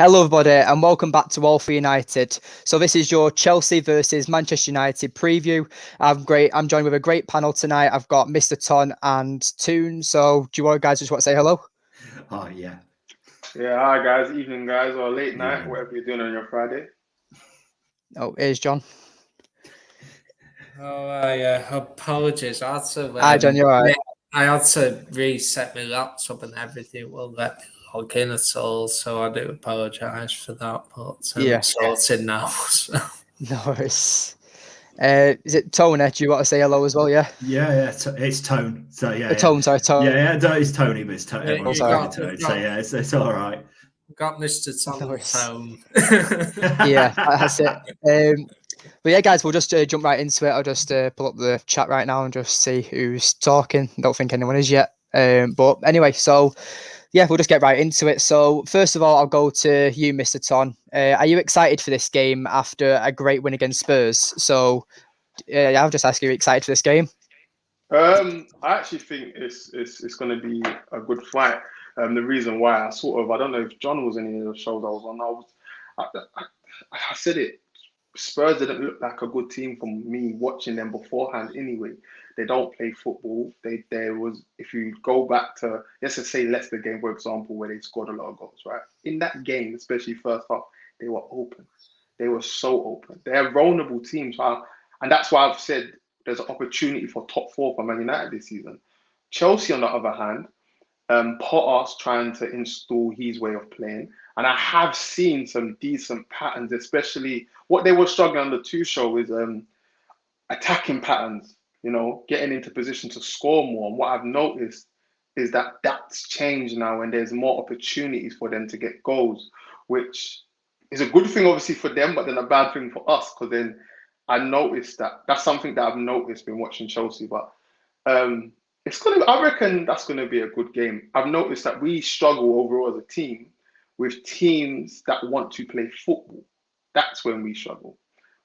Hello, everybody, and welcome back to All for United. So this is your Chelsea versus Manchester United preview. I'm joined with a great panel tonight. I've got Mr. Ton and Toon. So do you guys just want to say hello? Oh, yeah. Yeah, hi guys, evening guys, or late night, whatever you're doing on your Friday. Oh, here's John. Apologies. Hi, John, you're right. I had to reset my laptop and everything will let me log in at all, so I do apologise for that, but it's sorted now. So. No worries. Is it Tone? Do you want to say hello as well? Yeah. Yeah. It's Tone. So yeah. Tone. Yeah, it's Tony, but it's Tone. Everyone's Tone. So yeah, it's all right. Got Mr. Tone. Yeah, that's it. But yeah, guys, we'll just jump right into it. I'll just pull up the chat right now and just see who's talking. Don't think anyone is yet. But anyway, so yeah, we'll just get right into it. So first of all, I'll go to you, Mr. Ton. Are you excited for this game after a great win against Spurs? So I'll just ask you, are you excited for this game? I actually think it's going to be a good fight. The reason why I don't know if John was in any of the shows I was on. I said it. Spurs didn't look like a good team from me watching them beforehand. Anyway, they don't play football. If you go back to let's just say Leicester game, for example, where they scored a lot of goals, right? In that game, especially first half, they were open. They were so open. They're a vulnerable team, and that's why I've said there's an opportunity for top four for Man United this season. Chelsea, on the other hand, Potter's trying to install his way of playing. And I have seen some decent patterns, especially what they were struggling on the Tuchel is attacking patterns, getting into position to score more. And what I've noticed is that that's changed now and there's more opportunities for them to get goals, which is a good thing, obviously, for them, but then a bad thing for us, because then I noticed that's something that I've noticed been watching Chelsea. But I reckon that's gonna be a good game. I've noticed that we struggle overall as a team with teams that want to play football. That's when we struggle.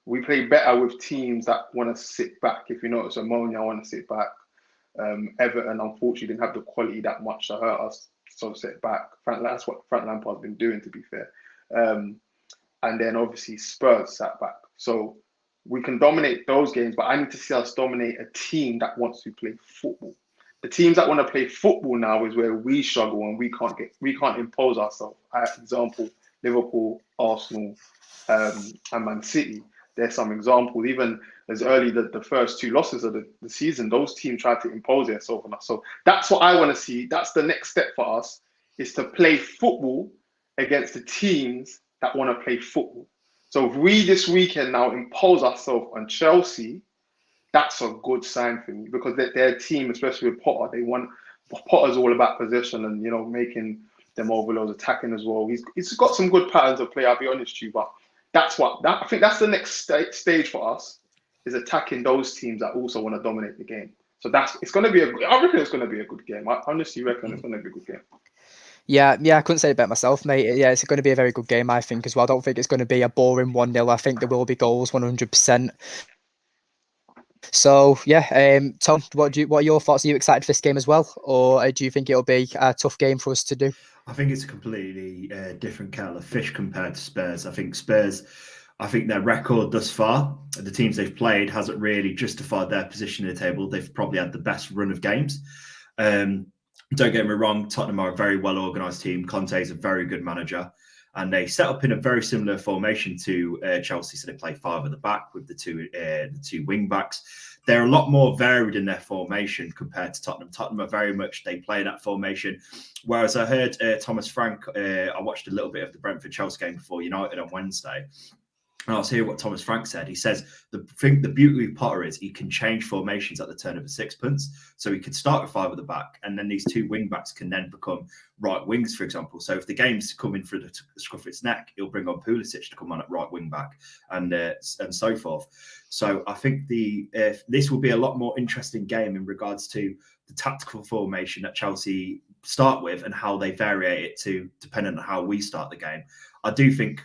We play better with teams that want to sit back. If you notice, Ammonia want to sit back. Everton, unfortunately, didn't have the quality that much to hurt us, so sit back. That's what Frank Lampard's been doing, to be fair. And then obviously Spurs sat back. So we can dominate those games, but I need to see us dominate a team that wants to play football. The teams that want to play football now is where we struggle and we can't impose ourselves. Example, Liverpool, Arsenal, and Man City. There's some examples. Even as early the first two losses of the season, those teams tried to impose themselves on us. So that's what I want to see. That's the next step for us, is to play football against the teams that want to play football. So if we this weekend now impose ourselves on Chelsea, that's a good sign for me, because their team, especially with Potter, Potter's all about possession and making them overload, attacking as well. He's got some good patterns of play. I'll be honest with you, but I think that's the next stage for us, is attacking those teams that also want to dominate the game. So it's going to be I reckon it's going to be a good game. I honestly reckon it's going to be a good game. Yeah, I couldn't say it better myself, mate. Yeah, it's going to be a very good game, I think, as well. I don't think it's going to be a boring 1-0. I think there will be goals, 100%. So, yeah, Tom, what are your thoughts? Are you excited for this game as well? Or do you think it'll be a tough game for us to do? I think it's a completely different kettle of fish compared to Spurs. I think their record thus far, the teams they've played, hasn't really justified their position in the table. They've probably had the best run of games. Don't get me wrong, Tottenham are a very well-organised team. Conte is a very good manager. And they set up in a very similar formation to Chelsea. So they play 5 at the back with the two wing backs. They're a lot more varied in their formation compared to Tottenham. Tottenham are very much, they play that formation. Whereas I heard Thomas Frank, I watched a little bit of the Brentford-Chelsea game before United on Wednesday. And I was hearing what Thomas Frank said. He says the beauty of Potter is he can change formations at the turn of a sixpence. So he could start with 5 at the back, and then these 2 wing backs can then become right wings, for example. So if the game's coming through the scruff of its neck, he'll bring on Pulisic to come on at right wing back, and so forth. So I think this will be a lot more interesting game in regards to the tactical formation that Chelsea start with and how they vary it to depending on how we start the game. I do think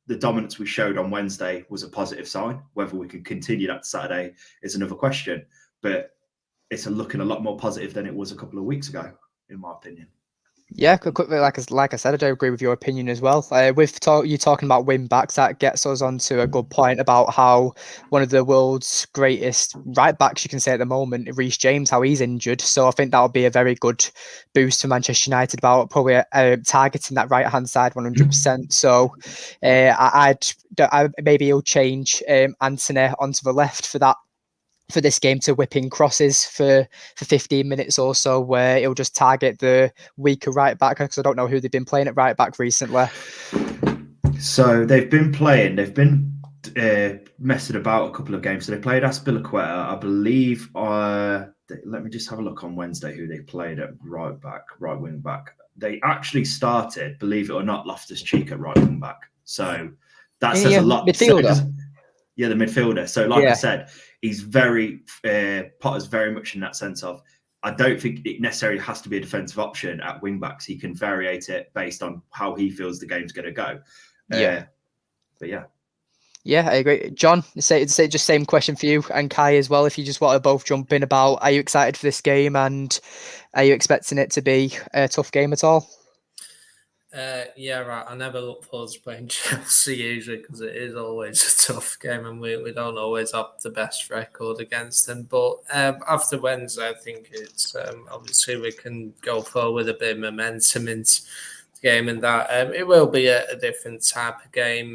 the dominance we showed on Wednesday was a positive sign. Whether we can continue that Saturday is another question, but it's looking a lot more positive than it was a couple of weeks ago, in my opinion. Yeah, quickly, like I said, I do agree with your opinion as well. With you talking about wing backs, that gets us onto a good point about how one of the world's greatest right backs, you can say at the moment, Reece James, how he's injured. So I think that'll be a very good boost for Manchester United about probably targeting that right hand side 100%. So I maybe he'll change Anthony onto the left for this game to whip in crosses for 15 minutes or so, where it'll just target the weaker right back, because I don't know who they've been playing at right back recently. So they've been messing about a couple of games. So they played Aspilicueta, I believe. Let me just have a look on Wednesday who they played at right wing back. They actually started, believe it or not, Loftus-Cheek at right wing back. So that says a lot. Midfielder. The midfielder. So like I said, he's Potter's very much in that sense of, I don't think it necessarily has to be a defensive option at wing backs. He can variate it based on how he feels the game's going to go. But yeah, I agree. John, say just same question for you and Kai as well. If you just want to both jump in about, are you excited for this game and are you expecting it to be a tough game at all? Yeah, right. I never look forward to playing Chelsea usually because it is always a tough game and we don't always have the best record against them. But after Wednesday, I think it's obviously we can go forward with a bit of momentum into the game, and that it will be a different type of game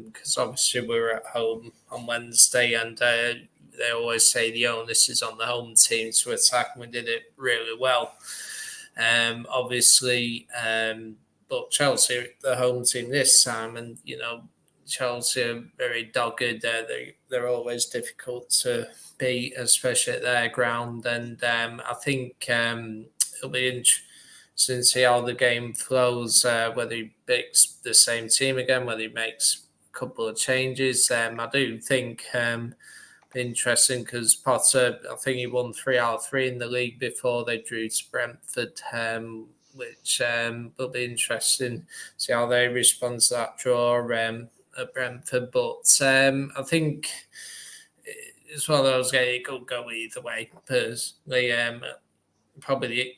because obviously we're at home on Wednesday and they always say the onus is on the home team to attack, and we did it really well. Obviously. But Chelsea, the home team this time, and Chelsea are very dogged. They're always difficult to beat, especially at their ground. And I think it'll be interesting to see how the game flows. Whether he picks the same team again, whether he makes a couple of changes. I do think interesting because Potter, I think he won 3 out of 3 in the league before they drew to Brentford. Which will be interesting to see how they respond to that draw at Brentford. But I think it's one of those games it could go either way. Personally, probably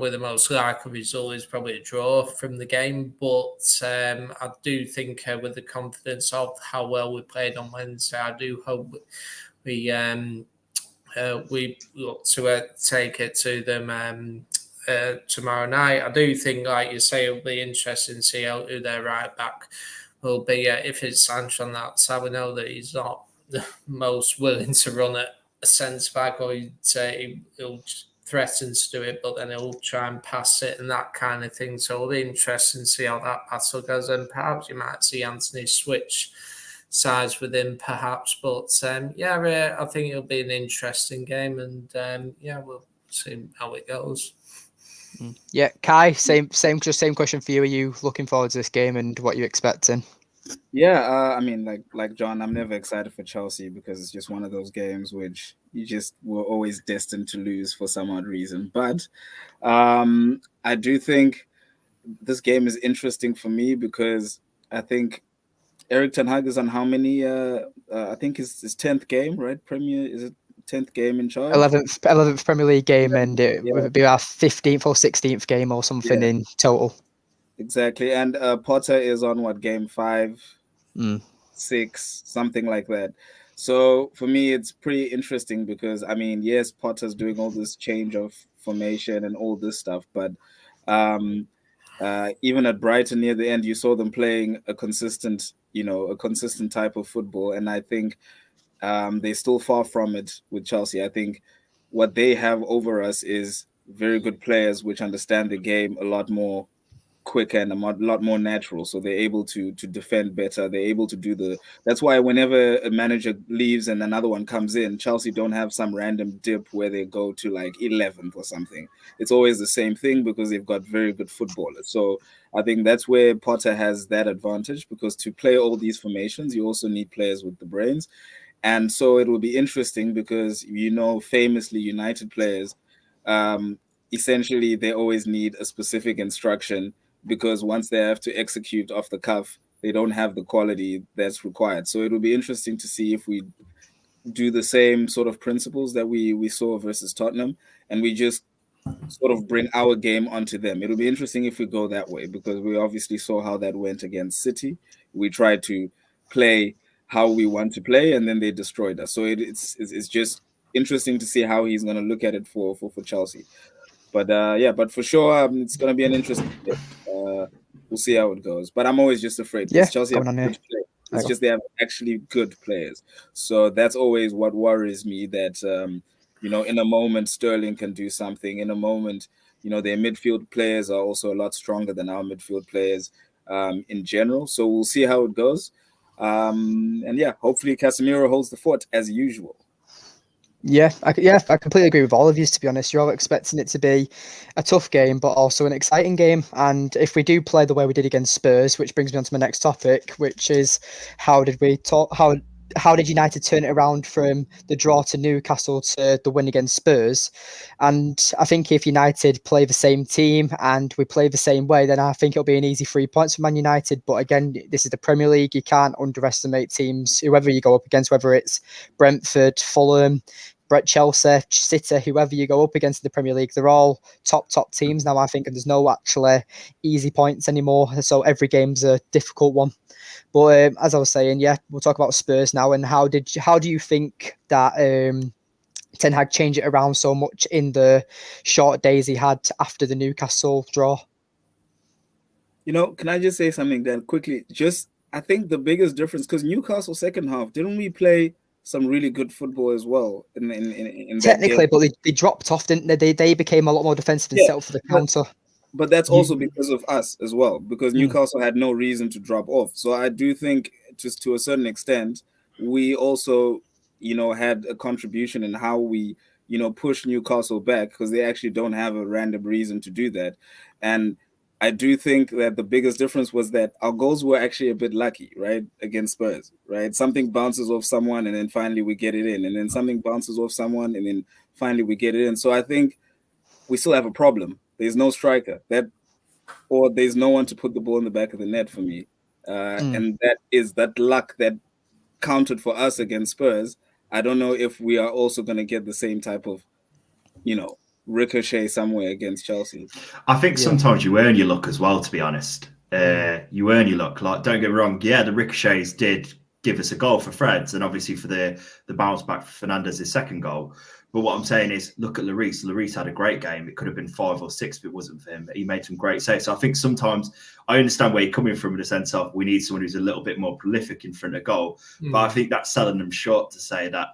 the most likely result is probably a draw from the game. But I do think with the confidence of how well we played on Wednesday, I do hope we look to take it to them. Tomorrow night. I do think, like you say, it'll be interesting to see who their right back will be. If it's Sancho on that side, we know that he's not the most willing to run at a centre back, or he'll threaten to do it, but then he'll try and pass it and that kind of thing. So it'll be interesting to see how that battle goes, and perhaps you might see Anthony switch sides with him, perhaps. But I think it'll be an interesting game, and we'll see how it goes. Yeah, Kai, same question for you. Are you looking forward to this game and what you're expecting? Yeah, I mean, like John, I'm never excited for Chelsea because it's just one of those games which you just were always destined to lose for some odd reason. But I do think this game is interesting for me because I think Erik Ten Hag is on how many? I think his 10th game, right? Premier, is it 10th game in charge? 11th Premier League game, and it would be our 15th or 16th game or something in total. Exactly, and Potter is on what, game 5, 6, something like that. So for me, it's pretty interesting because I mean, yes, Potter's doing all this change of formation and all this stuff, but even at Brighton near the end, you saw them playing a consistent type of football, and I think. They're still far from it with Chelsea. I think what they have over us is very good players which understand the game a lot more quicker and a lot more natural. So they're able to defend better. They're able to do that's why whenever a manager leaves and another one comes in, Chelsea don't have some random dip where they go to like 11th or something. It's always the same thing because they've got very good footballers. So I think that's where Potter has that advantage, because to play all these formations, you also need players with the brains. And so it will be interesting because, famously United players, essentially they always need a specific instruction, because once they have to execute off the cuff, they don't have the quality that's required. So it will be interesting to see if we do the same sort of principles that we saw versus Tottenham, and we just sort of bring our game onto them. It'll be interesting if we go that way, because we obviously saw how that went against City. We tried to play how we want to play, and then they destroyed us. So it's just interesting to see how he's going to look at it for Chelsea. But but for sure, it's going to be an interesting game. We'll see how it goes. But I'm always just afraid because Chelsea have going on here. good players. It's just they have actually good players. So that's always what worries me, that in a moment Sterling can do something. In a moment, their midfield players are also a lot stronger than our midfield players in general. So we'll see how it goes. And hopefully Casemiro holds the fort as usual. Yeah, I completely agree with all of you, to be honest. You're all expecting it to be a tough game, but also an exciting game. And if we do play the way we did against Spurs, which brings me on to my next topic, which is how did United turn it around from the draw to Newcastle to the win against Spurs? And I think if United play the same team and we play the same way, then I think it'll be an easy 3 points for Man United. But again, this is the Premier League. You can't underestimate teams, whoever you go up against, whether it's Brentford, Fulham, Chelsea, City, whoever you go up against in the Premier League, they're all top teams now, I think, and there's no actually easy points anymore. So every game's a difficult one. But as I was saying, we'll talk about Spurs now. And how do you think that Ten Hag changed it around so much in the short days he had after the Newcastle draw? Can I just say something then quickly? I think the biggest difference, because Newcastle second half, didn't we play some really good football as well in technically, but they dropped off, didn't they? They became a lot more defensive and set up for the counter. But that's also because of us as well, because Newcastle had no reason to drop off. So I do think, just to a certain extent, we also, had a contribution in how we, push Newcastle back, because they actually don't have a random reason to do that. And I do think that the biggest difference was that our goals were actually a bit lucky, right? Against Spurs, right? Something bounces off someone and then finally we get it in. And then something bounces off someone and then finally we get it in. So I think we still have a problem. There's no striker or there's no one to put the ball in the back of the net for me. And that is that luck that counted for us against Spurs. I don't know if we are also going to get the same type of, ricochet somewhere against Chelsea. I think sometimes you earn your luck as well, to be honest. You earn your luck. Like, don't get me wrong, the ricochets did give us a goal for Fred's, and obviously for the bounce back for Fernandez's second goal. But what I'm saying is, look at Lloris. Lloris had a great game. It could have been 5 or 6 if it wasn't for him. He made some great saves. So I think sometimes I understand where you're coming from in the sense of we need someone who's a little bit more prolific in front of goal. But I think that's selling them short to say that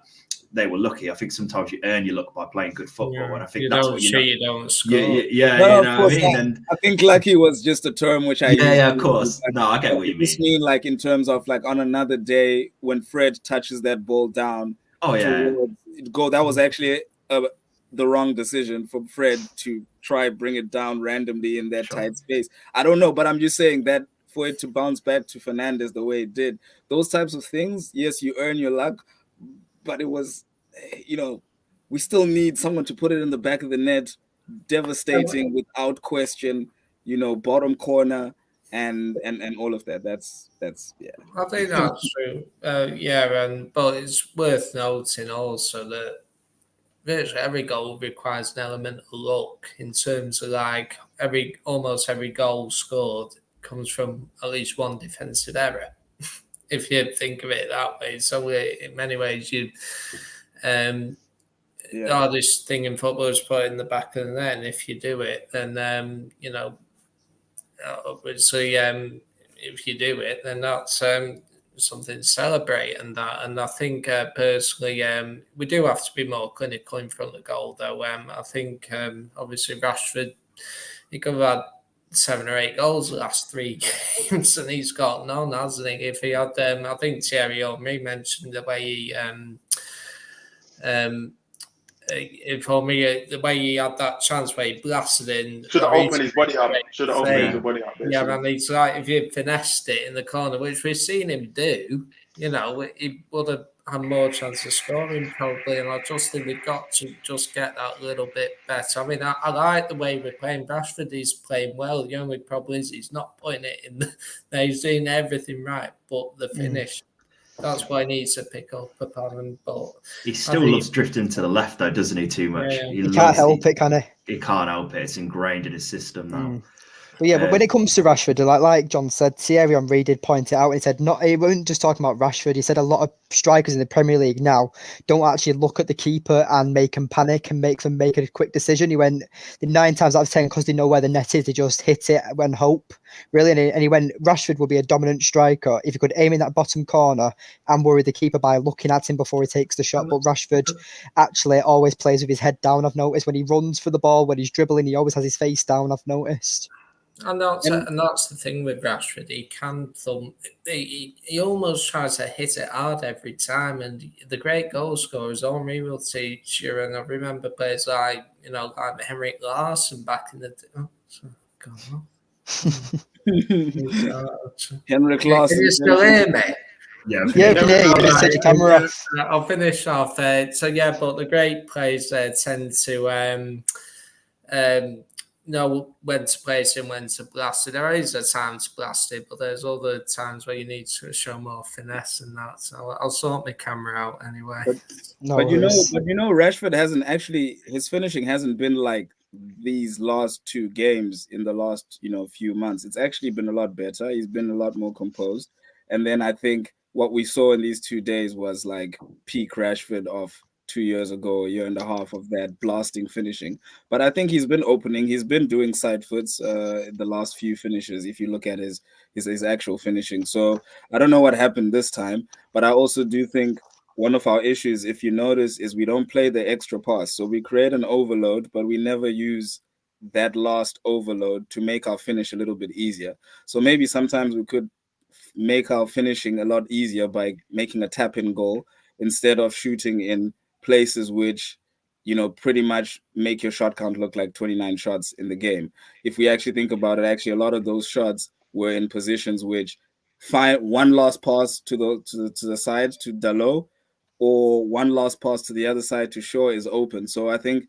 they were lucky. I think sometimes you earn your luck by playing good football, and I think that's what you don't score. And I think lucky was just a term which I of course. No, I get what you mean. Just mean like in terms of like on another day when Fred touches that ball down. That was actually the wrong decision for Fred to try bring it down randomly in that tight space. I don't know, but I'm just saying that for it to bounce back to Fernandez the way it did, those types of things, yes, you earn your luck. But it was, we still need someone to put it in the back of the net, devastating without question, bottom corner and all of that. That's I think that's true. But it's worth noting also that virtually every goal requires an element of luck, in terms of like almost every goal scored comes from at least one defensive error. If you think of it that way. So in many ways, the hardest thing in football is put it in the back of the net. And if you do it, then, obviously, if you do it, then that's something to celebrate. And I think personally, we do have to be more clinical in front of goal, though. I think, obviously, Rashford, he could have had 7 or 8 goals the last 3 games, and he's got none, hasn't he? If he had, I think Thierry Henry mentioned the way he, the way he had that chance where he blasted in. Should have opened his body up. Yeah, and it's like if he finessed it in the corner, which we've seen him do, he would have had more chance of scoring probably, and I just think we've got to just get that little bit better. I mean, I like the way we're playing. Rashford is playing well. The only problem is he's not putting it in. He's doing everything right, but the finish. That's why he needs to pick up upon. But he still loves drifting to the left, though, doesn't he? Too much. Yeah. He can't help it, can he? He can't help it. It's ingrained in his system now. But yeah, but when it comes to Rashford, like John said, Thierry Henry did point it out. He said he wasn't just talking about Rashford. He said a lot of strikers in the Premier League now don't actually look at the keeper and make him panic and make them make a quick decision. He went 9 times out of 10 because they know where the net is. They just hit it and hope, really. And he went, Rashford will be a dominant striker if he could aim in that bottom corner and worry the keeper by looking at him before he takes the shot. But Rashford actually always plays with his head down. I've noticed when he runs for the ball, when he's dribbling, he always has his face down. I've noticed. And that's the thing with Rashford. He can thump. He almost tries to hit it hard every time. And the great goal scorers, Henry will teach you. And I remember players like Henrik Larsson back in the day. Oh, Henrik Larsson. Can you still hear me? Yeah, you can hear you. Set your camera off. I'll finish off. But the great players tend to know when to place him, when to blast it. There is a time to blast it, but there's other times where you need to show more finesse and that. So I'll sort my camera out anyway. But Rashford hasn't actually, his finishing hasn't been like these last 2 games in the last few months. It's actually been a lot better. He's been a lot more composed. And then I think what we saw in these 2 days was like peak Rashford of 2 years ago, a year and a half of that blasting finishing. But I think he's been opening. He's been doing side foots the last few finishes, if you look at his actual finishing. So I don't know what happened this time, but I also do think one of our issues, if you notice, is we don't play the extra pass. So we create an overload, but we never use that last overload to make our finish a little bit easier. So maybe sometimes we could make our finishing a lot easier by making a tap-in goal instead of shooting in places which pretty much make your shot count look like 29 shots in the game. If we actually think about it, actually a lot of those shots were in positions which find one last pass to the side to Dalot, or one last pass to the other side to Shaw is open. So I think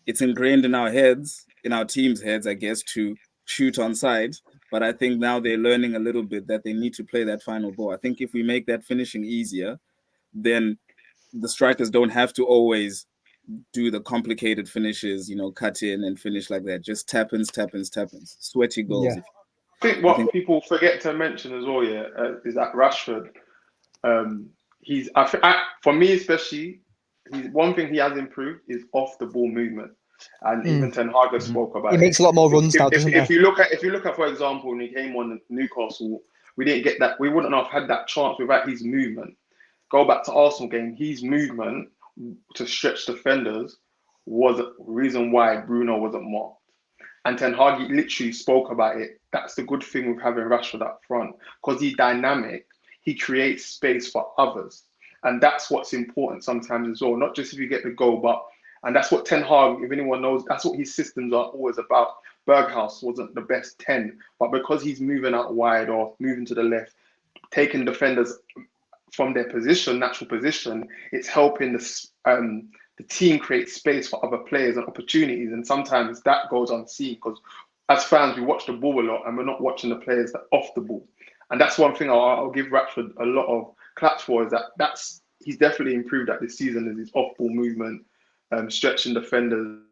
it's ingrained in our heads, in our team's heads, I guess, to shoot on side. But I think now they're learning a little bit that they need to play that final ball. I think if we make that finishing easier, then the strikers don't have to always do the complicated finishes, cut in and finish like that. Just tap-ins, sweaty goals. Yeah. I think people forget to mention as well, is that Rashford, for me especially, one thing he has improved is off the ball movement. And even Ten Hag spoke about it. He makes a lot more runs now, doesn't he? If you look at, for example, when he came on Newcastle, we didn't get that. We wouldn't have had that chance without his movement. Go back to Arsenal game, his movement to stretch defenders was a reason why Bruno wasn't marked. And Ten Hag literally spoke about it. That's the good thing with having Rashford up front, because he's dynamic. He creates space for others. And that's what's important sometimes as well. Not just if you get the goal, and that's what Ten Hag, if anyone knows, that's what his systems are always about. Berghaus wasn't the best 10, but because he's moving out wide or moving to the left, taking defenders from their natural position, it's helping the team create space for other players and opportunities. And sometimes that goes unseen, because as fans, we watch the ball a lot and we're not watching the players that off the ball. And that's one thing I'll give Rashford a lot of claps for, is that he's definitely improved that this season, is his off-ball movement, stretching defenders.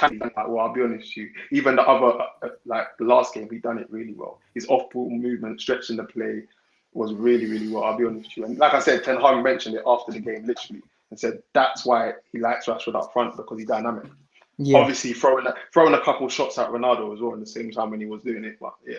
Well, I'll be honest with you, even the other, like the last game, he done it really well. His off-ball movement, stretching the play, was really, really well. I'll be honest with you. And like I said, Ten Hag mentioned it after the game, literally, and said that's why he likes Rashford up front, because he's dynamic. Yeah. Obviously, throwing a couple shots at Ronaldo as well in the same time when he was doing it. But yeah.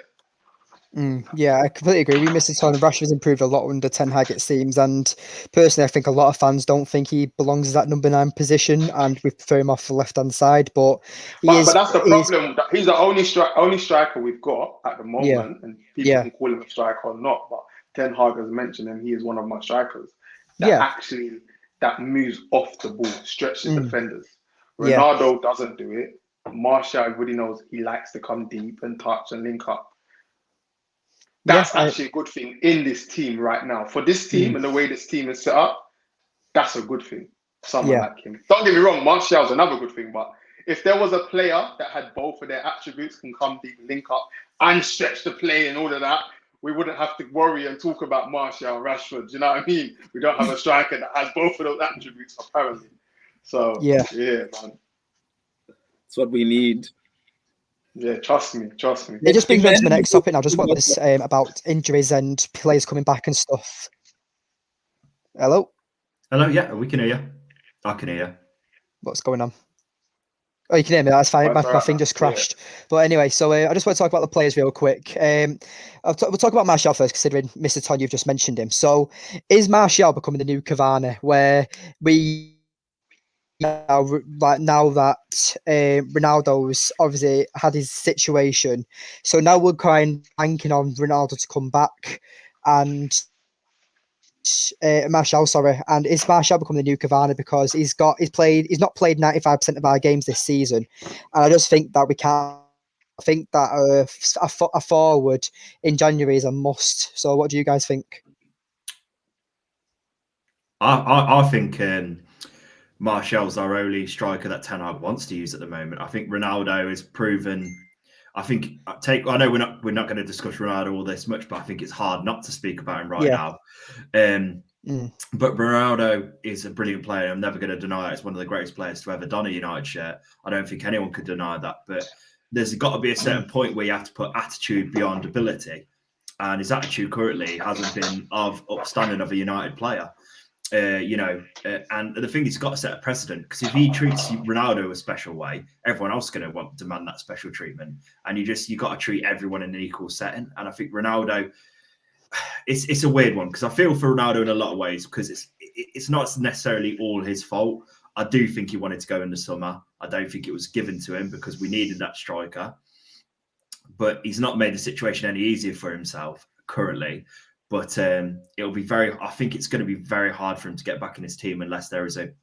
Yeah, I completely agree. We missed a ton. Rashford's improved a lot under Ten Hag, it seems. And personally, I think a lot of fans don't think he belongs in that number 9 position, and we prefer him off the left-hand side. But that's the problem. He's the only striker we've got at the moment, and people can call him a striker or not. But Ten Hag has mentioned him. He is one of my strikers that moves off the ball, stretches defenders. Ronaldo doesn't do it. Martial, everybody knows he likes to come deep and touch and link up. That's actually a good thing in this team right now. For this team and the way this team is set up, that's a good thing. Someone like him. Don't get me wrong, Martial's another good thing, but if there was a player that had both of their attributes, can come deep, link up, and stretch the play and all of that, we wouldn't have to worry and talk about Martial and Rashford. Do you know what I mean? We don't have a striker that has both of those attributes, apparently. So, yeah, man. That's what we need. Yeah, trust me. It just brings me on to the next topic now. Just what this about injuries and players coming back and stuff. Hello? Yeah, we can hear you. I can hear you. What's going on? Oh, you can hear me. That's fine. That's My right, thing just crashed. But anyway, so I just want to talk about the players real quick. We'll talk about Martial first, considering Mr. Ton, you've just mentioned him. So, is Martial becoming the new Cavani, where we now that Ronaldo's obviously had his situation, so now we're kind of banking on Ronaldo to come back and. Martial, sorry, and is Martial becoming the new Cavani because he's not played 95% of our games this season, and I just think that we can't. I think that a forward in January is a must. So, what do you guys think? I think Martial's our only striker that Ten Hag wants to use at the moment. I think Ronaldo has proven. I know we're not going to discuss Ronaldo all this much, but I think it's hard not to speak about him right now. But Ronaldo is a brilliant player. I'm never going to deny it. It's one of the greatest players to ever don a United shirt. I don't think anyone could deny that. But there's got to be a certain point where you have to put attitude beyond ability, and his attitude currently hasn't been of upstanding of a United player. And the thing is, he's got to set a precedent, because if he treats Ronaldo a special way, everyone else is going to demand that special treatment. And you got to treat everyone in an equal setting. And I think Ronaldo, it's a weird one, because I feel for Ronaldo in a lot of ways, because it's not necessarily all his fault. I do think he wanted to go in the summer. I don't think it was given to him because we needed that striker. But he's not made the situation any easier for himself currently. But it'll be I think it's going to be very hard for him to get back in his team unless there's an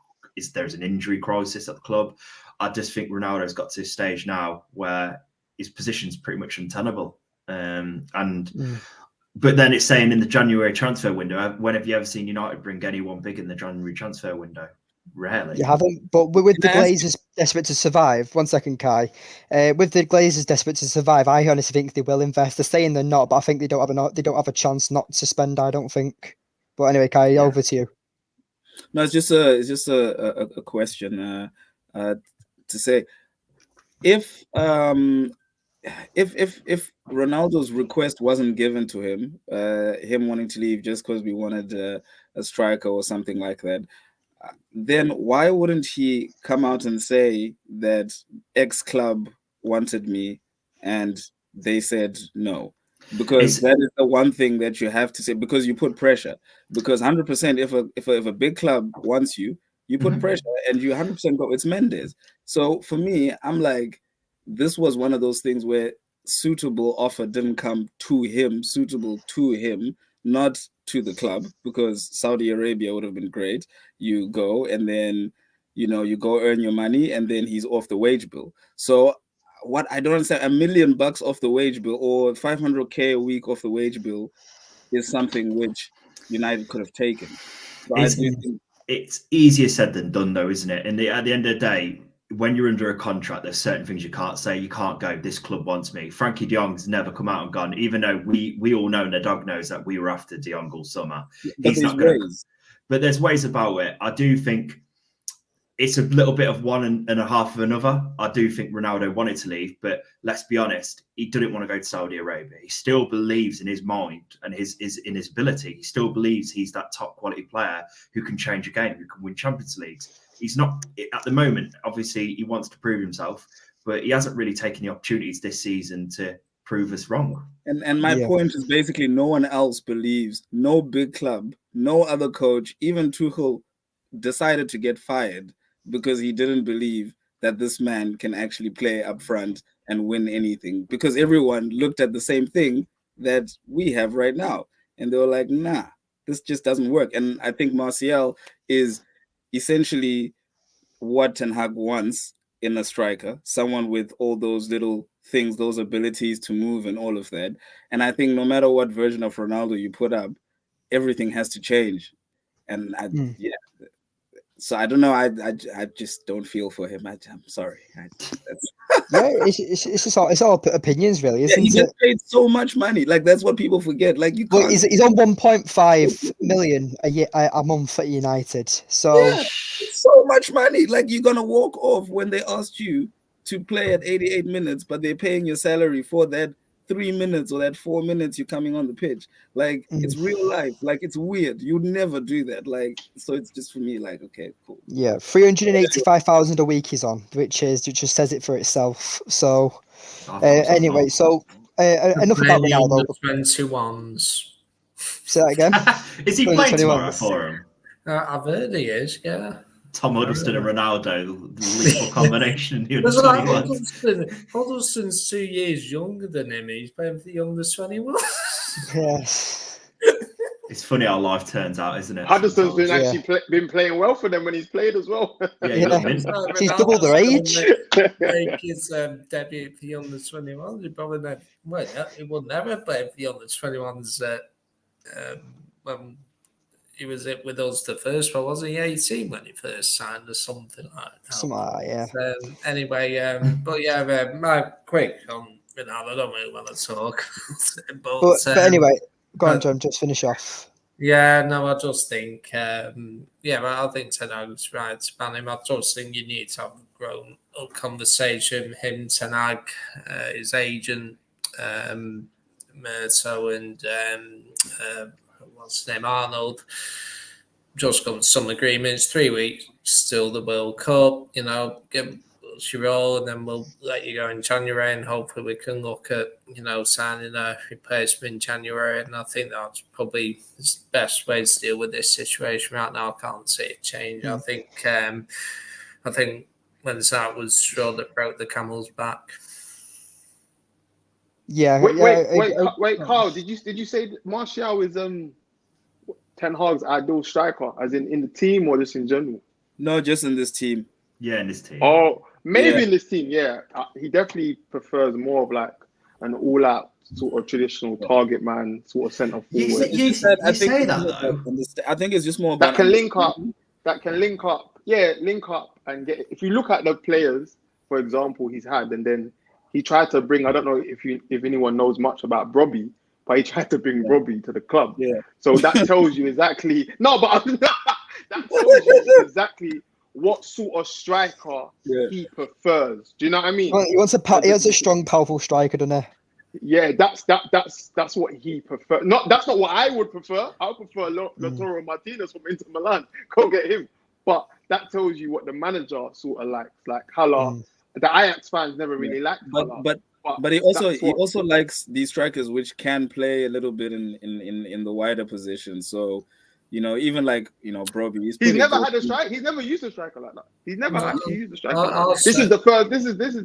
injury crisis at the club. I just think Ronaldo's got to a stage now where his position's pretty much untenable. But then it's saying in the January transfer window, when have you ever seen United bring anyone big in the January transfer window? Rarely. You haven't, but with the Glazers desperate to survive. 1 second, Kai. With the Glazers desperate to survive, I honestly think they will invest. They're saying they're not, but I think they don't have a chance not to spend. I don't think. But anyway, Kai, over to you. No, it's just a question to say if Ronaldo's request wasn't given to him, him wanting to leave just because we wanted a striker or something like that, then why wouldn't he come out and say that X club wanted me and they said no? Because that is the one thing that you have to say, because you put pressure. Because 100%, if a big club wants you, you put pressure, and you 100% go. It's Mendes. So for me, I'm like, this was one of those things where suitable offer didn't come to him, suitable to him, not to the club, because Saudi Arabia would have been great. You go and then, you go earn your money, and then he's off the wage bill. So what I don't understand, $1 million off the wage bill or 500K a week off the wage bill is something which United could have taken. So it's easier said than done, though, isn't it? And at the end of the day, when you're under a contract, there's certain things you can't say. You can't go, this club wants me. Frankie de Jong's never come out and gone, even though we all know, and the dog knows, that we were after de Jong all summer. He's not going to. But there's ways about it. I do think it's a little bit of one and a half of another. I do think Ronaldo wanted to leave, but let's be honest, he didn't want to go to Saudi Arabia. He still believes in his mind and in his ability. He still believes he's that top quality player who can change a game, who can win Champions Leagues. He's not at the moment. Obviously, he wants to prove himself, but he hasn't really taken the opportunities this season to prove us wrong. And my point is basically no one else believes, no big club, no other coach, even Tuchel decided to get fired because he didn't believe that this man can actually play up front and win anything, because everyone looked at the same thing that we have right now. And they were like, nah, this just doesn't work. And I think Martial is essentially what Ten Hag wants in a striker, someone with all those little things, those abilities to move and all of that. And I think no matter what version of Ronaldo you put up, everything has to change. And so I don't know. I just don't feel for him. I'm sorry. Yeah, it's all opinions, really, isn't he it? gets paid so much money. Like that's what people forget. Like you Well, can't. he's on 1.5 million a month at United. So Yeah, it's so much money. Like you're gonna walk off when they asked you to play at 88 minutes, but they're paying your salary for that 3 minutes or that 4 minutes you're coming on the pitch. Like it's real life. Like it's weird. You'd never do that. Like so, it's just for me. Like okay, cool. yeah, 385,000 a week he's on, which just says it for itself. So anyway, so enough about Ronaldo. 21s. Say that again. Is he playing tomorrow for him? I've heard he is. Yeah. Tom Huddleston and Ronaldo, the lethal combination in the under-21s. Huddleston's 2 years younger than him. He's playing for the under-21. Yes. It's funny how life turns out, isn't it? Huddleston's been playing well for them when he's played as well. Yeah. He's double their age. Make his debut for the under-21s. He probably never. Well, he would never play for the under-21s when he was with us the first one. Was he 18 when he first signed or something like that? Something like that, yeah. Anyway, but yeah, my quick on Ronaldo. I don't really want to talk. but anyway, go on, John. Just finish off. Yeah, no, I just think, but I think Ten Hag's right to ban him. I just think you need to have a grown-up conversation. Him, Ten Hag, his agent, Murto, and what's his name, Arnold. Just come to some agreements. 3 weeks, still the World Cup. Get your role, and then we'll let you go in January, and hopefully we can look at signing a replacement in January. And I think that's probably the best way to deal with this situation right now. I can't see it change. I think when that was straw that broke the camel's back. Yeah. Wait, Carl. Did you say that Martial is Ten Hag's ideal striker, as in the team or just in general? No, just in this team. Yeah, in this team. Oh, maybe in this team. Yeah, he definitely prefers more of like an all-out sort of traditional target man, sort of centre forward. You say that though. I think it's just more about that can link up. Yeah, link up and get. If you look at the players, for example, he's had, and then he tried to bring. I don't know if anyone knows much about Brobbey, but he tried to bring Brobbey to the club. Yeah. So that tells you exactly. No, but that tells you exactly what sort of striker he prefers. Do you know what I mean? Well, he wants a strong, powerful striker, doesn't he? Yeah, that's what he prefers. That's not what I would prefer. I would prefer Lautaro Martinez from Inter Milan. Go get him. But that tells you what the manager sort of likes. Like Haller, the Ajax fans never really liked Haller. But he also likes these strikers which can play a little bit in the wider position. So, even like Brobbey, he's never had a strike. He's never used a striker like that. He's never actually used a striker. This is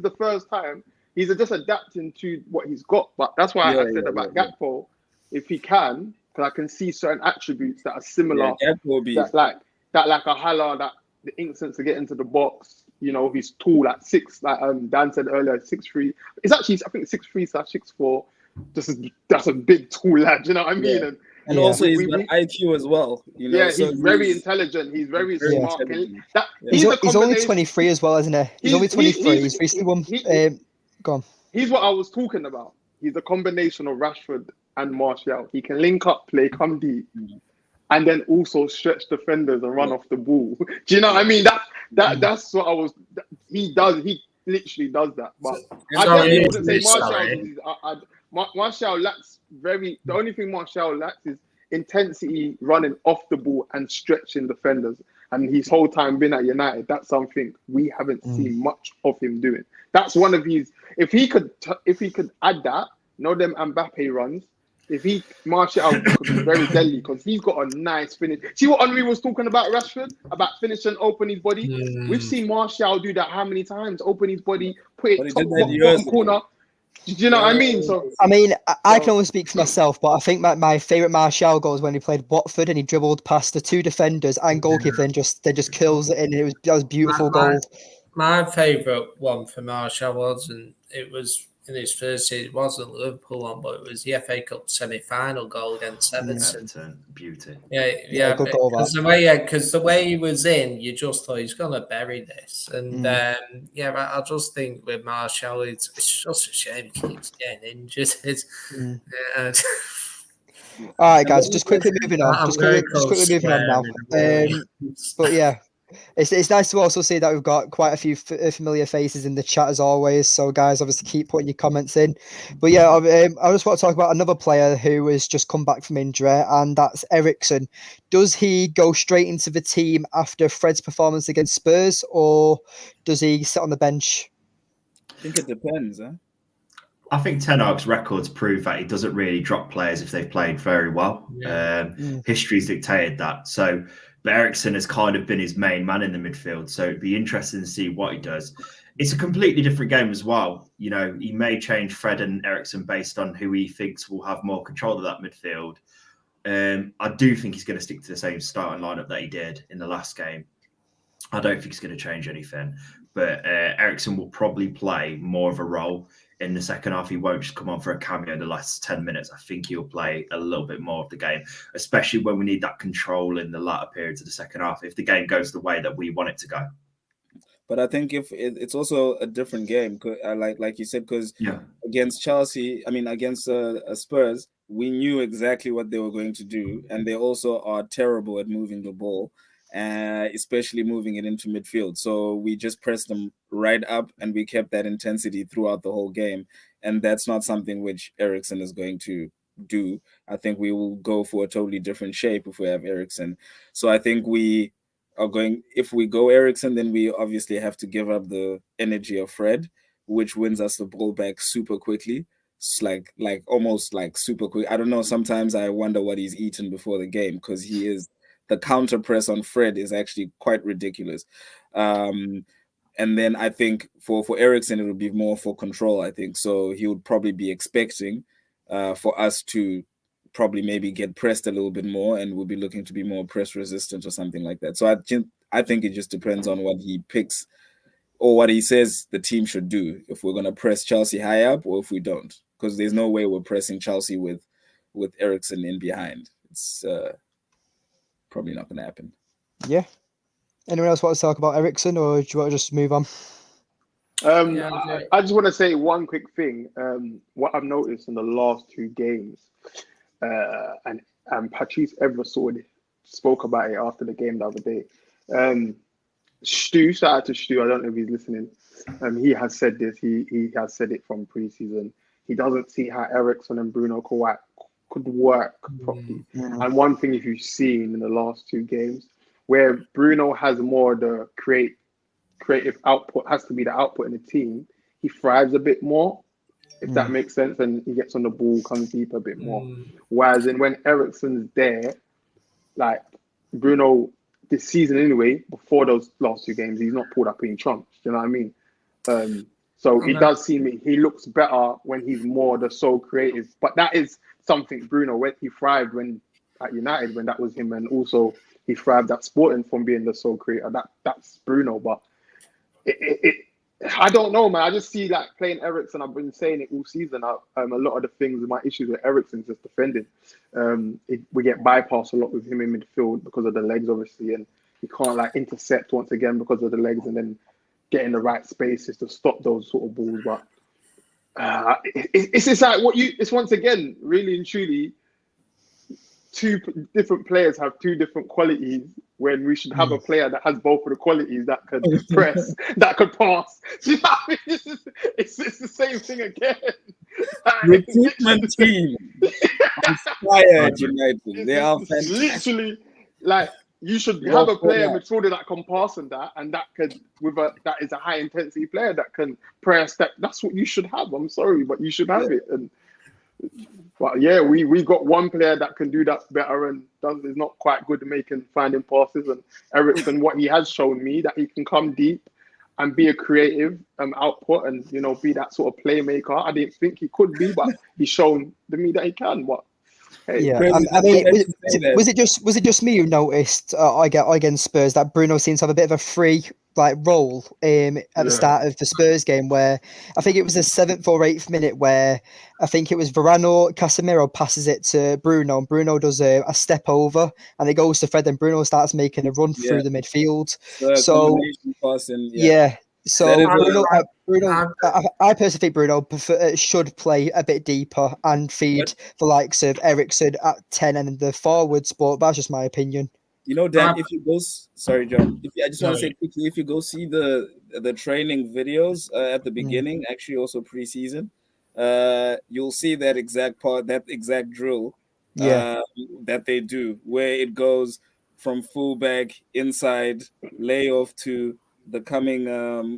the first time he's just adapting to what he's got. But that's why I said about Gakpo, if he can, because I can see certain attributes that are similar. Yeah, Gakpo that like a Haller, that the instinct to get into the box. He's tall at 6, like Dan said earlier, 6'3". It's actually, I think, 6'3/6'4". That's a big tall lad. You know what I mean? Yeah. And also he's got IQ as well. Yeah, so he's very intelligent. He's very smart. He's only 23 as well, isn't he? He's only 23. He's recently won. Go on. He's what I was talking about. He's a combination of Rashford and Martial. He can link up, play, come deep, and then also stretch defenders and run off the ball. Do you know what I mean? That's what I was. He does. He literally does that. But I definitely wouldn't say Martial lacks the only thing Martial lacks is intensity running off the ball and stretching defenders. And his whole time been at United, that's something we haven't seen much of him doing. That's one of his. If he could add that, them Mbappe runs. Martial could be very deadly because he's got a nice finish. See what Henry was talking about, Rashford, about finish and open his body. We've seen Martial do that how many times? Open his body, put it top bottom corner. Do you know what I mean? So I can only speak for myself, but I think my favourite Martial goal was when he played Watford and he dribbled past the 2 defenders and goalkeeper and just curls it in. That was beautiful goal. My favourite one for Martial was, and it was in his first season. It wasn't Liverpool one, but it was the FA Cup semi-final goal against Everton. Beauty. Yeah, good goal, because the way he was in, you just thought he's gonna bury this. And I just think with Martial, it's just a shame he keeps getting injured. All right, guys, just quickly moving on. Just quickly moving on now. But yeah, it's nice to also see that we've got quite a few familiar faces in the chat as always. So, guys, obviously keep putting your comments in. But yeah, I just want to talk about another player who has just come back from injury, and that's Eriksen. Does he go straight into the team after Fred's performance against Spurs, or does he sit on the bench? I think it depends, huh? I think Ten Hag's records prove that he doesn't really drop players if they've played very well. History's dictated that. So, but Eriksen has kind of been his main man in the midfield. So it'd be interesting to see what he does. It's a completely different game as well. You know, he may change Fred and Eriksen based on who he thinks will have more control of that midfield. I do think he's going to stick to the same starting lineup that he did in the last game. I don't think he's going to change anything. But Eriksen will probably play more of a role in the second half. He won't just come on for a cameo in the last 10 minutes. I think he'll play a little bit more of the game, especially when we need that control in the latter periods of the second half, if the game goes the way that we want it to go. But I think if it's also a different game, like you said, because against Chelsea, against Spurs, we knew exactly what they were going to do. And they also are terrible at moving the ball, especially moving it into midfield. So we just pressed them right up and we kept that intensity throughout the whole game. And that's not something which Eriksen is going to do. I think we will go for a totally different shape if we have Eriksen. So I think we are going, if we go Eriksen, then we obviously have to give up the energy of Fred, which wins us the ball back super quickly. It's like almost like super quick. I don't know. Sometimes I wonder what he's eaten before the game, because the counter press on Fred is actually quite ridiculous. And then I think for Eriksen, it would be more for control, I think. So he would probably be expecting for us to probably maybe get pressed a little bit more, and we'll be looking to be more press resistant or something like that. So I think it just depends on what he picks or what he says the team should do, if we're going to press Chelsea high up or if we don't. Because there's no way we're pressing Chelsea with Eriksen in behind. It's probably not going to happen. Yeah. Anyone else want to talk about Eriksen, or do you want to just move on? I just want to say one quick thing. What I've noticed in the last two games, and Patrice Evra spoke about it after the game the other day. Stu, shout out to Stu. I don't know if he's listening. He has said this. He has said it from pre-season. He doesn't see how Eriksen and Bruno could work properly. And one thing if you've seen in the last two games, where Bruno has more the creative output, has to be the output in the team, he thrives a bit more, if that makes sense, and he gets on the ball, comes deep a bit more. Whereas when Eriksen's there, like Bruno this season anyway, before those last two games, he's not pulled up any trumps. Do you know what I mean? So it does seem he looks better when he's more the sole creative. But that is something Bruno, when he thrived when at United, when that was him, and also he thrived at Sporting from being the sole creator. That's Bruno. But I don't know, man. I just see like playing Eriksen. I've been saying it all season. A lot of the things, my issues with Eriksen is just defending. We get bypassed a lot with him in midfield because of the legs, obviously, and he can't like intercept once again because of the legs, and then get in the right spaces to stop those sort of balls. But it's just like it's once again, really and truly, two different players have two different qualities, when we should have a player that has both of the qualities, that could press, that could pass. Do you know what I mean? It's the same thing again. Recruitment team inspired United. They are fantastic. Literally, like, you should have a player midfielder that can pass and that could that is a high intensity player that can press. That's what you should have. I'm sorry, but you should have it. But yeah, we got one player that can do that better and is not quite good at finding passes. And Eriksen, what he has shown me, that he can come deep and be a creative output and be that sort of playmaker. I didn't think he could be, but he's shown to me that he can. But hey, yeah, I mean, was it just me who noticed against Spurs that Bruno seems to have a bit of a free role at the start of the Spurs game, where I think it was the 7th or 8th minute, where I think it was Varane or Casemiro passes it to Bruno, and Bruno does a step over, and it goes to Fred, and Bruno starts making a run through the midfield. So passing, so Bruno, I personally think Bruno should play a bit deeper and feed the likes of Eriksen at 10 and the forwards, but that's just my opinion. You know, Dan, if you go, sorry, John, I just want to say quickly, if you go see the training videos at the beginning, actually also preseason, you'll see that exact part, that exact drill that they do, where it goes from fullback inside layoff to the coming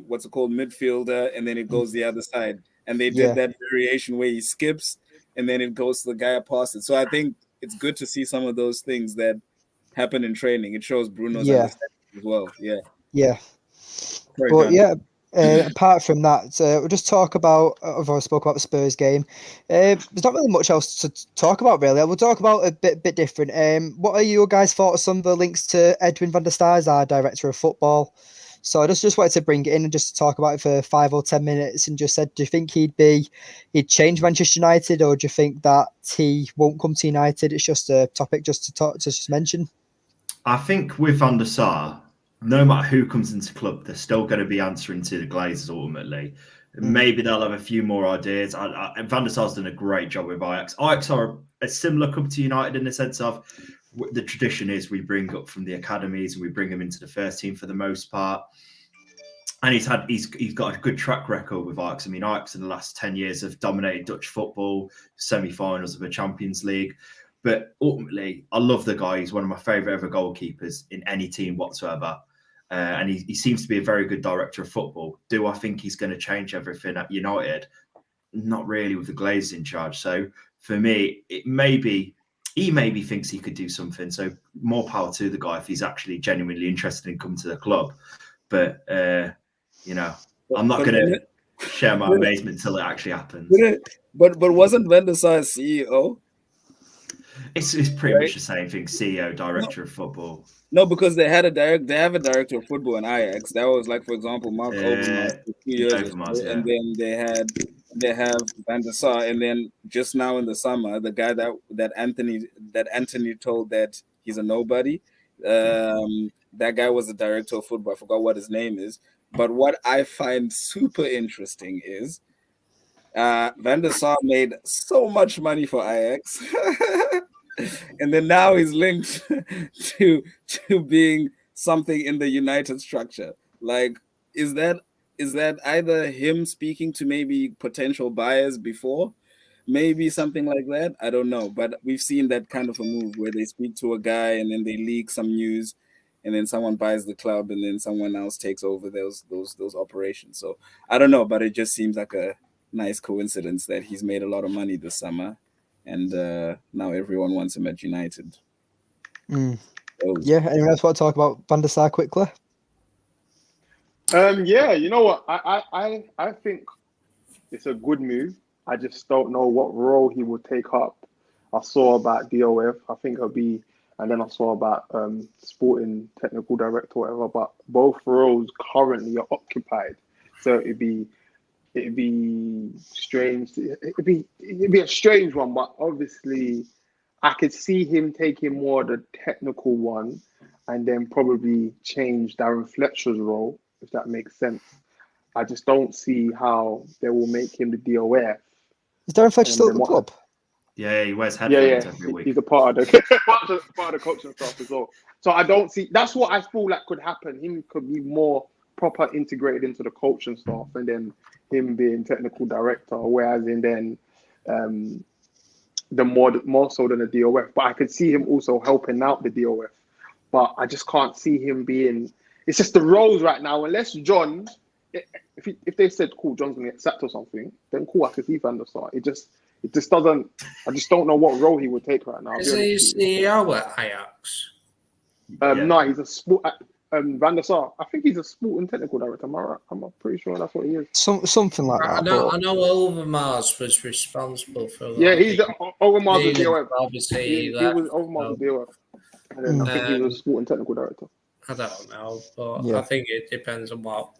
what's it called, midfielder, and then it goes the other side. And they did that variation where he skips and then it goes to the guy past it. So I think it's good to see some of those things that happen in training. It shows Bruno's understanding as well. Sorry, apart from that, we'll just talk about, I've already spoke about the Spurs game. There's not really much else to talk about, really. We'll talk about a bit different. What are your guys' thoughts on some of the links to Edwin van der Sar as our director of football? So I just wanted to bring it in and just talk about it for 5 or 10 minutes, and just said, do you think he'd change Manchester United, or do you think that he won't come to United? It's just a topic just to mention. I think with Van der Sar, no matter who comes into the club, they're still going to be answering to the Glazers ultimately. Maybe they'll have a few more ideas. Van der Sar's done a great job with Ajax. Ajax are a similar club to United in the sense of the tradition is we bring up from the academies and we bring them into the first team for the most part. And he's got a good track record with Ajax. I mean, Ajax in the last 10 years have dominated Dutch football, semi-finals of the Champions League. But ultimately, I love the guy. He's one of my favourite ever goalkeepers in any team whatsoever. And he seems to be a very good director of football. Do I think he's going to change everything at United? Not really, with the Glazers in charge. So for me, he maybe thinks he could do something. So more power to the guy if he's actually genuinely interested in coming to the club. But, I'm not going to share my amazement until it actually happens. But wasn't Van der Sar CEO? It's pretty much the same thing. CEO, director of football. No, because they have a director of football in Ajax. That was like, for example, Mark Overmars for 2 years, and then they have Van der Sar, and then just now in the summer, the guy that Anthony told that he's a nobody. That guy was the director of football. I forgot what his name is. But what I find super interesting is Van der Sar made so much money for Ajax. And then now he's linked to being something in the United structure. Like, is that either him speaking to maybe potential buyers before? Maybe something like that. I don't know. But we've seen that kind of a move where they speak to a guy and then they leak some news, and then someone buys the club and then someone else takes over those operations. So I don't know, but it just seems like a nice coincidence that he's made a lot of money this summer. And now everyone wants him at United. Anyone else want to talk about Van der Sar quickly? You know what? I think it's a good move. I just don't know what role he will take up. I saw about DOF. I think he'll be, and then I saw about sporting technical director, whatever. But both roles currently are occupied, so it'd be strange. It'd be a strange one, but obviously, I could see him taking more of the technical one, and then probably change Darren Fletcher's role, if that makes sense. I just don't see how they will make him the DOF. Is Darren Fletcher still at the club? Yeah, he wears headphones every week. He's a part of the coaching staff as well. So I don't see. That's what I feel like could happen. Him could be more proper integrated into the coaching staff, and then him being technical director, whereas the more so than the DOF. But I could see him also helping out the DOF. But I just can't see him being. It's just the roles right now. Unless John, if they said, "Cool, John's gonna get sacked or something," then cool, I could see Van der Sar. It just doesn't. I just don't know what role he would take right now. Is he CEO at Ajax? No, he's a sport. Van der Sar, I think he's a sport and technical director. Am I right? I'm pretty sure that's what he is. Something like that. I know Overmars was responsible for that. Yeah, he's Overmars was DOF. Obviously, he was Overmars was DOF. And then I think he was a sport and technical director. I don't know, but Yeah. I think it depends on what,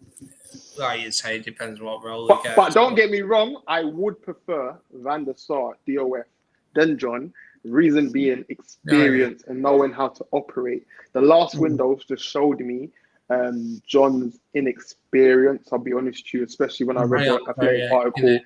like you say, it depends on what role he But, gets. but don't get me wrong, I would prefer Van der Sar, DOF, than John. Reason being experience and knowing how to operate. The last windows just showed me John's inexperience. I'll be honest with you, especially when I read the Athletic article.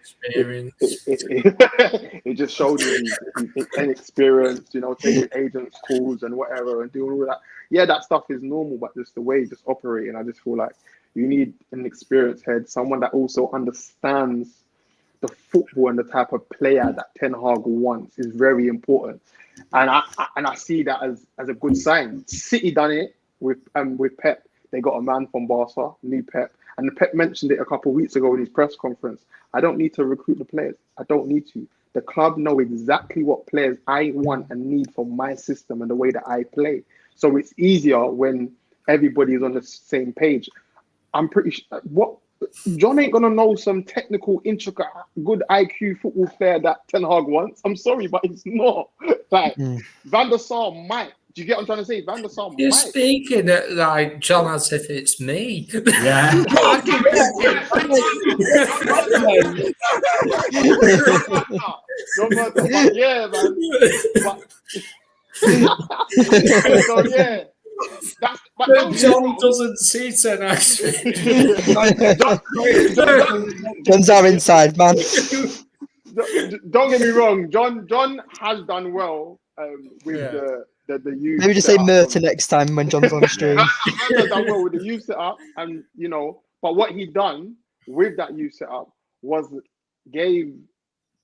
It just showed me he's inexperienced, taking agents' calls and whatever and doing all that. Yeah, that stuff is normal, but just the way he just operating, I just feel like you need an experienced head, someone that also understands the football and the type of player that Ten Hag wants is very important. And I see that as a good sign. City done it with Pep. They got a man from Barca, new Pep. And Pep mentioned it a couple of weeks ago in his press conference. I don't need to recruit the players. I don't need to. The club know exactly what players I want and need for my system and the way that I play. So it's easier when everybody is on the same page. I'm pretty sure John ain't gonna know some technical, intricate, good IQ football player that Ten Hag wants. I'm sorry, but it's not. Like Van der Sar might. Do you get what I'm trying to say? Van der Sar You're might. speaking like John as if it's me. Yeah. But yeah, man. So yeah. John doesn't see Ten Hag. John's our inside man. Don't get me wrong. John has done well with the youth. Maybe just say Merton next time when John's on stream. Has done well with the youth setup, and but what he done with that youth setup was gave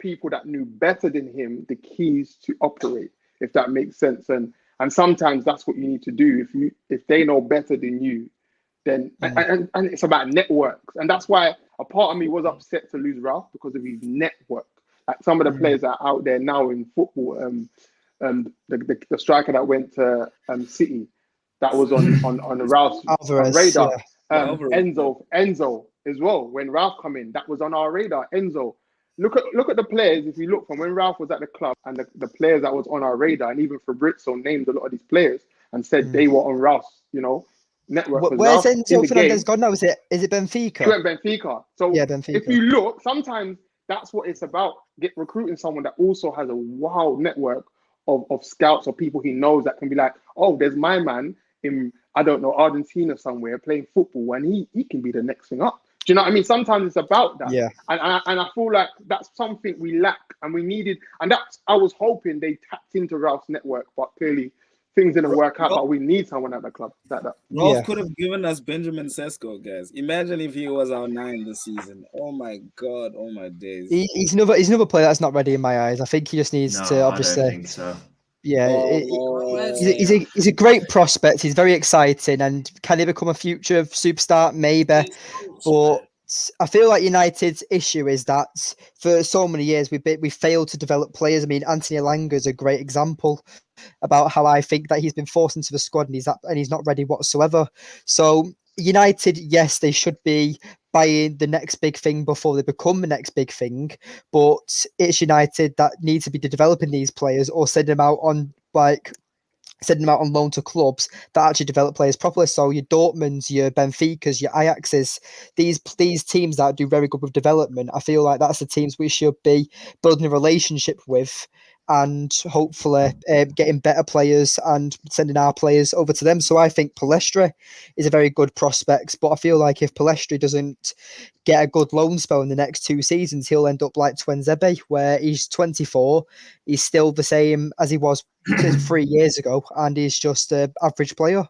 people that knew better than him the keys to operate, if that makes sense. And sometimes that's what you need to do. If they know better than you, then and it's about networks. And that's why a part of me was upset to lose Ralph because of his network. Like some of the players that are out there now in football, the striker that went to City, that was on Ralph's radar. Enzo as well. When Ralph come in, that was on our radar. Enzo. Look at the players. If you look from when Ralph was at the club and the players that was on our radar, and even Fabrizio named a lot of these players and said they were on Ralph's, network. Where's Enzo Fernandez gone now? Is it Benfica? He went Benfica. So yeah, Benfica. If you look, sometimes that's what it's about. Recruiting someone that also has a wild network of scouts or people he knows that can be like, oh, there's my man in, I don't know, Argentina somewhere playing football, and he can be the next thing up. Do you know what I mean? Sometimes it's about that. Yeah. And I feel like that's something we lack and we needed. And I was hoping they tapped into Ralph's network, but clearly things didn't work out. But we need someone at the club like that. Ralph could have given us Benjamin Sesko, guys. Imagine if he was our 9 this season. Oh my God, oh my days. He's another player that's not ready in my eyes. I think he just needs to obviously. I don't think so. Yeah, he's a great prospect. He's very exciting, and can he become a future superstar? Maybe, but I feel like United's issue is that for so many years we failed to develop players. I mean, Anthony Elanga is a great example about how I think that he's been forced into the squad and he's not ready whatsoever. So United, yes, they should be buying the next big thing before they become the next big thing, but it's United that need to be developing these players or sending them out on loan to clubs that actually develop players properly. So your Dortmunds, your Benficas, your Ajaxes, these teams that do very good with development, I feel like that's the teams we should be building a relationship with and hopefully getting better players and sending our players over to them. So I think Palestra is a very good prospect, but I feel like if Palestra doesn't get a good loan spell in the next 2 seasons, he'll end up like Twenzebe, where he's 24, he's still the same as he was 3 years ago, and he's just an average player.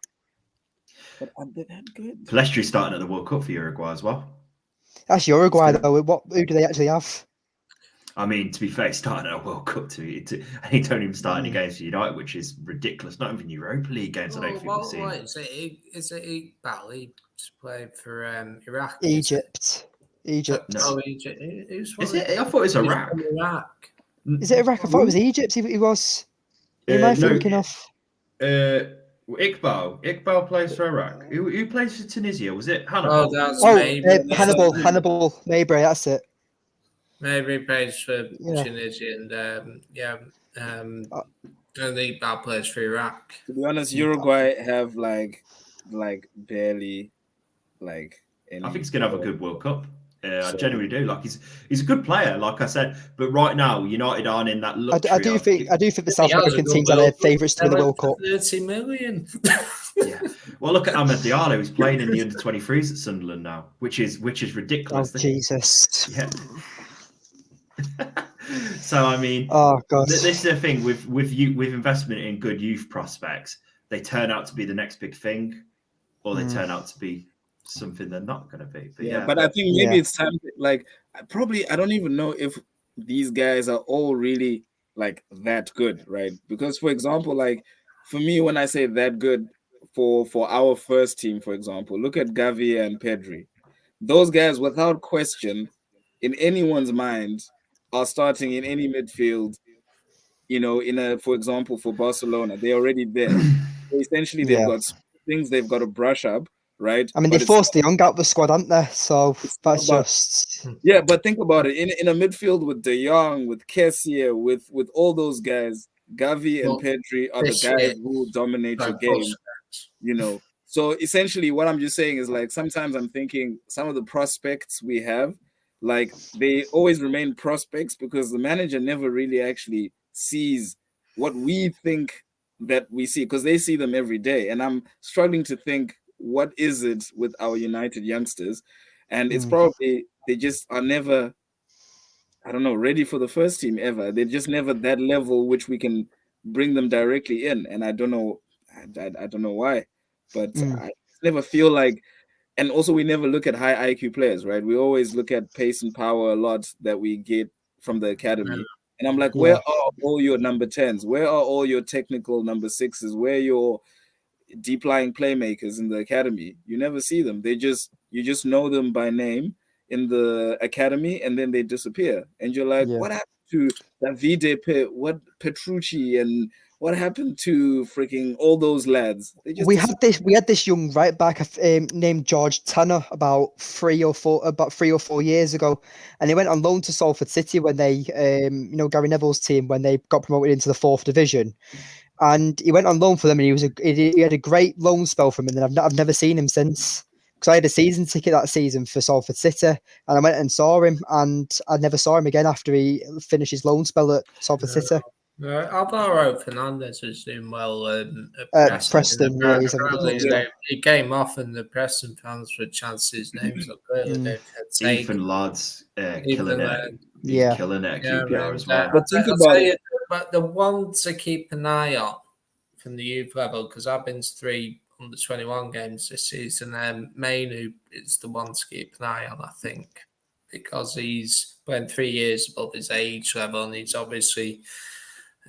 But aren't they that good? Palestri starting at the World Cup for Uruguay as well. That's Uruguay, though. Who do they actually have? I mean, to be fair, starting at a World Cup and he don't even start any games for United, which is ridiculous. Not even Europa League games. I don't think we've seen. Is it he played for Iraq? Egypt. No. Oh, Egypt. Is it? I thought it was Iraq. Is it Iraq? I thought it was Egypt. He was. Who am I thinking of? Iqbal plays for Iraq. Who plays for Tunisia? Was it Hannibal? Oh, that's Hannibal Mabry. That's it. Maybe plays for Tunisia and and Iqbal plays for Iraq. To be honest, Uruguay have like like barely like any. I think he's gonna have a good World Cup. I genuinely do. Like he's a good player, like I said. But right now, United aren't in that luxury. I do think the South American teams are their favourites to win the World Cup. 30 million. Yeah. Well, look at Ahmed Diallo. He's playing in the under-23s at Sunderland now, which is ridiculous. Oh Jesus. Yeah. So I mean, oh God, this is the thing with investment in good youth prospects. They turn out to be the next big thing, or they turn out to be something they're not going to be. But but I think maybe it's time. Like, I don't even know if these guys are all really like that good, right? Because, for example, like for me, when I say that good for our first team, for example, look at Gavi and Pedri. Those guys, without question, in anyone's mind, are starting in any midfield. You know, for example, for Barcelona, they're already there. So essentially, they've got things they've got to brush up. Right. I mean, they forced the young out the squad, aren't they? So that's just but think about it. In a midfield with De Jong, with Kessie, with all those guys, Gavi and Pedri are the guys who will dominate your game. You know. So essentially, what I'm just saying is like sometimes I'm thinking some of the prospects we have, like they always remain prospects because the manager never really actually sees what we think that we see because they see them every day, and I'm struggling to think. What is it with our United youngsters? And it's probably they just are never, I don't know, ready for the first team ever. They're just never that level which we can bring them directly in. And I don't know, I don't know why, but I never feel like. And also, we never look at high IQ players, right? We always look at pace and power a lot that we get from the academy. And I'm like, where are all your number 10s? Where are all your technical number 6s? Where are your deep lying playmakers in the academy? You never see them. You just know them by name in the academy, and then they disappear. And you're like, what happened to Davide, what Petrucci, and what happened to freaking all those lads? We had this young right back named George Tanner about 3 or 4 years ago, and he went on loan to Salford City when they Gary Neville's team when they got promoted into the 4th division. And he went on loan for them, and he had a great loan spell from him. And I've never seen him since because I had a season ticket that season for Salford City, and I went and saw him, and I never saw him again after he finished his loan spell at Salford City. Alvaro Fernandez was doing well at Preston. He came off, and the Preston fans were chanting his names up there. Ethan Ladd's killing it. Yeah, killing it at QPR as well. But think about it. But the one to keep an eye on from the youth level, because I've been to 3 under-21 games this season, Mainu is the one to keep an eye on, I think, because he's playing 3 years above his age level, and he's obviously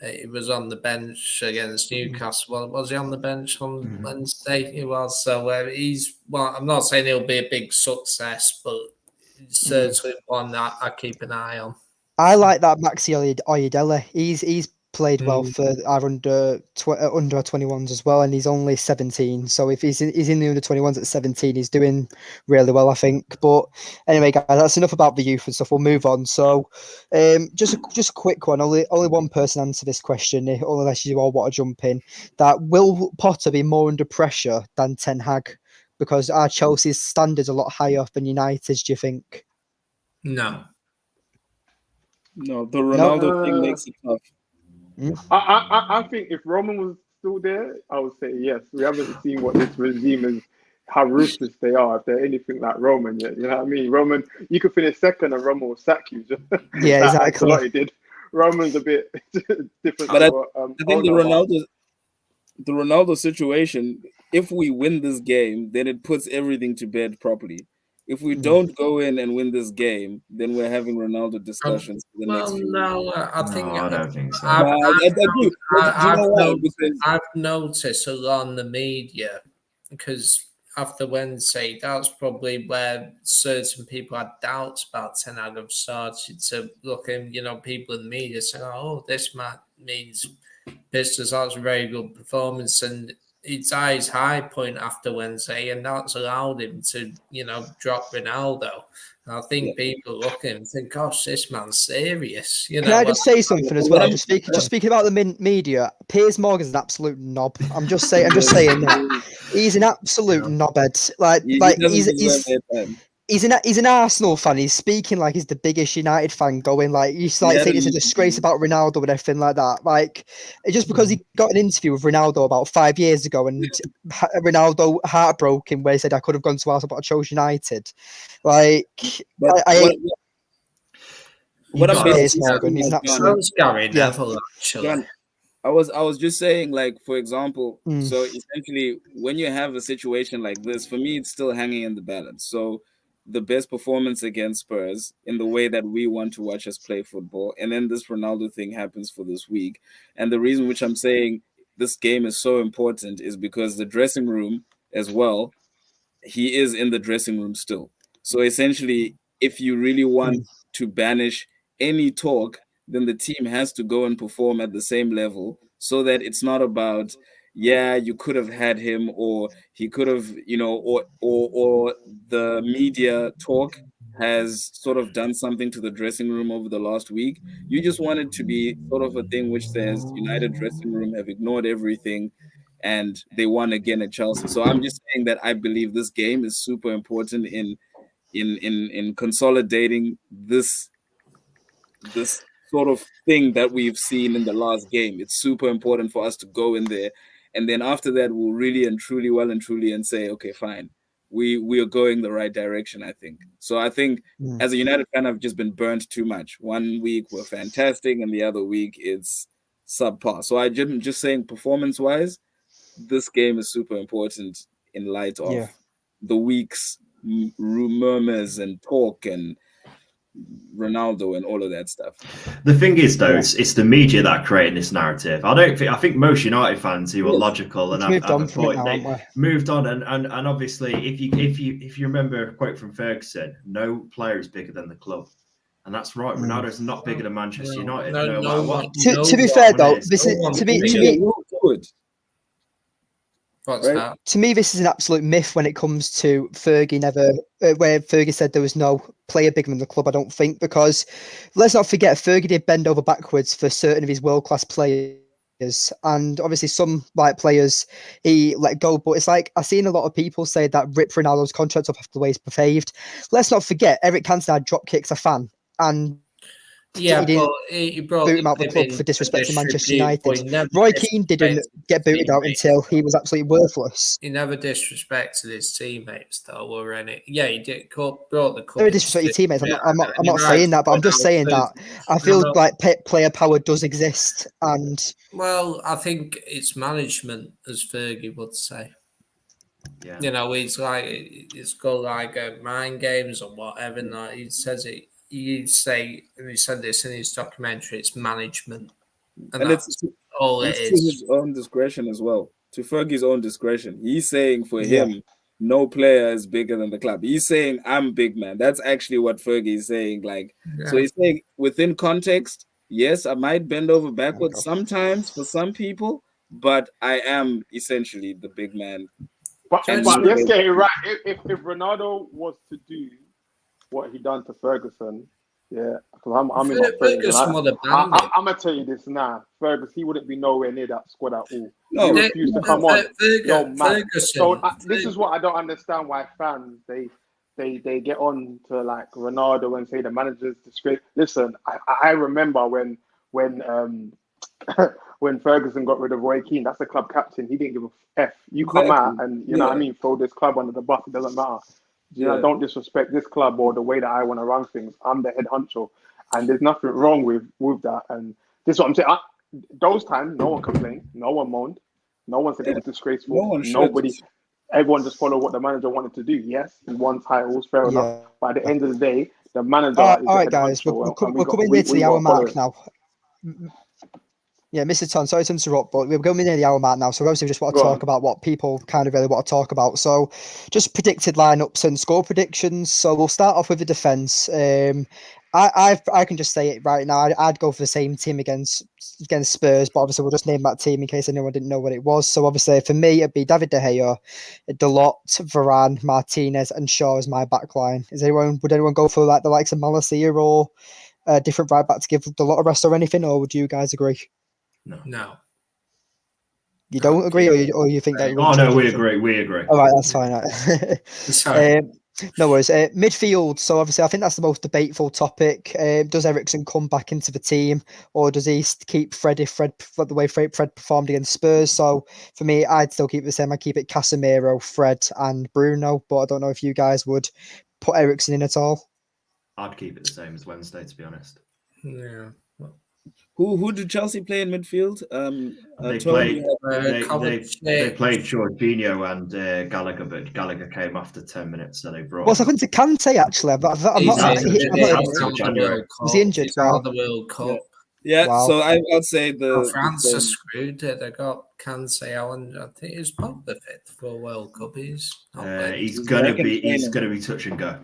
he was on the bench against Newcastle. Was he on the bench on Wednesday? He was. So I'm not saying he'll be a big success, but it's certainly one that I keep an eye on. I like that Maxi Oyedele. He's played well for our under 21s as well, and he's only 17. So if he's in the under 21s at 17, he's doing really well, I think. But anyway, guys, that's enough about the youth and stuff. We'll move on. So just a quick one. Only one person answer this question, unless you all want to jump in. That will Potter be more under pressure than Ten Hag? Because our Chelsea's standards a lot higher than United's, do you think? No, the Ronaldo thing makes it tough. I think if Roman was still there, I would say yes. We haven't seen what this regime is, how ruthless they are. If they're anything like Roman yet, you know what I mean? Roman, you could finish second and Roman will sack you. Yeah, exactly. What he did. Roman's a bit different. But I think the Ronaldo situation, if we win this game, then it puts everything to bed properly. If we don't go in and win this game, then we're having Ronaldo discussions for the next few weeks. I don't think so. I've noticed a lot in the media because after Wednesday, that's probably where certain people had doubts about Ten Hag have started to look in, people in the media saying, oh, this means business. That's a very good performance. And it's eyes high point after Wednesday, and that's allowed him to, drop Ronaldo. I think people look at him and think, "Gosh, this man's serious." You know. Can I just say something as well? Just speaking about the media. Piers Morgan's an absolute knob. I'm just saying that he's an absolute knobhead. He's an Arsenal fan. He's speaking like he's the biggest United fan going. Like he's like saying it's a disgrace about Ronaldo and everything like that. Like just because he got an interview with Ronaldo about 5 years ago and Ronaldo heartbroken where he said I could have gone to Arsenal but I chose United. Like what I'm Piers Morgan, he's an absolute actually. I was just saying, like, for example, so essentially when you have a situation like this, for me it's still hanging in the balance. So the best performance against Spurs in the way that we want to watch us play football. And then this Ronaldo thing happens for this week. And the reason which I'm saying this game is so important is because the dressing room as well, he is in the dressing room still. So essentially, if you really want to banish any talk, then the team has to go and perform at the same level so that it's not about, yeah, you could have had him or he could have, or the media talk has sort of done something to the dressing room over the last week. You just want it to be sort of a thing which says United dressing room have ignored everything and they won again at Chelsea. So I'm just saying that I believe this game is super important in consolidating this sort of thing that we've seen in the last game. It's super important for us to go in there. And then after that, we'll really and truly and say, okay, fine. We are going the right direction, I think. So I think as a United fan, I've just been burnt too much. 1 week we're fantastic and the other week it's subpar. So I'm just saying performance-wise, this game is super important in light of the week's murmurs and talk and Ronaldo and all of that stuff. The thing is, though, it's the media that are creating this narrative. I think most United fans who are logical and have a point, they moved on. And obviously, if you remember a quote from Ferguson, no player is bigger than the club, and that's right. Ronaldo's not bigger than Manchester United. To be fair, though, this is to me. Right. To me, this is an absolute myth when it comes to Fergie where Fergie said there was no player bigger than the club. I don't think, because let's not forget Fergie did bend over backwards for certain of his world-class players, and obviously some players he let go. But it's like I've seen a lot of people say that rip Ronaldo's contract off after the way he's behaved. Let's not forget Eric Cantona had drop kicks a fan, and he brought boot him out of the club for disrespecting Manchester United. Roy Keane didn't get booted out until he was absolutely worthless. He never disrespected his teammates, though, or any. Yeah, he did. Brought the club. Never disrespect your teammates. I'm not saying that, but I'm just saying that I feel like player power does exist, and I think it's management, as Fergie would say. Yeah. It's got like mind games or whatever. And he says it. You say, and he said this in his documentary, it's management. And that's all it is. To his own discretion as well. To Fergie's own discretion. He's saying for him, no player is bigger than the club. He's saying, I'm big man. That's actually what Fergie is saying. So he's saying, within context, yes, I might bend over backwards sometimes for some people, but I am essentially the big man. But let's get it right. If Ronaldo was to do what he done to Ferguson, because I'm in my Ferguson. I'm gonna tell you this now, Ferguson, he wouldn't be nowhere near that squad at all. No, he refused to come on. Ferguson. This is what I don't understand why fans they get on to like Ronaldo and say the manager's disgrace. Listen, I remember when Ferguson got rid of Roy Keane, that's the club captain. He didn't give a F. You come out and you know what I mean, throw this club under the bus. It doesn't matter. Don't disrespect this club or the way that I want to run things. I'm the head honcho, and there's nothing wrong with that. And this is what I'm saying. Those times, no one complained, no one moaned, no one said it was disgraceful. Nobody, everyone just followed what the manager wanted to do. Yes, he won titles, fair enough. But at the end of the day, the manager. All right, guys, we're coming near to the hour mark now. Yeah, Mr. Ton, sorry to interrupt, but we're going near the hour mark now, so obviously we just want to talk about what people kind of really want to talk about. So just predicted lineups and score predictions. So we'll start off with the defence. I can just say it right now. I'd go for the same team against Spurs, but obviously we'll just name that team in case anyone didn't know what it was. So obviously for me, it'd be David De Gea, Dalot, Varane, Martinez, and Shaw as my back line. Would anyone go for like the likes of Malacia or a different right back to give Dalot a rest or anything, or would you guys agree? No. You don't agree, or you think that? Oh no, we agree. We agree. All right, that's fine. Sorry. No worries. Midfield. So obviously, I think that's the most debateful topic. Does Eriksen come back into the team, or does he keep Fred the way Fred performed against Spurs? So for me, I'd still keep it the same. I'd keep it Casemiro, Fred, and Bruno. But I don't know if you guys would put Eriksen in at all. I'd keep it the same as Wednesday, to be honest. Yeah. Who did Chelsea play in midfield? They Tony, played Jorginho and Gallagher, but Gallagher came after 10 minutes, so they brought. What's happened to Kante actually? Was he injured? He's out of the World Cup. Yeah, Wow. so I'd say France are screwed. They got Kante out, and I think he's probably fit for World Cup. He's gonna be touch and go.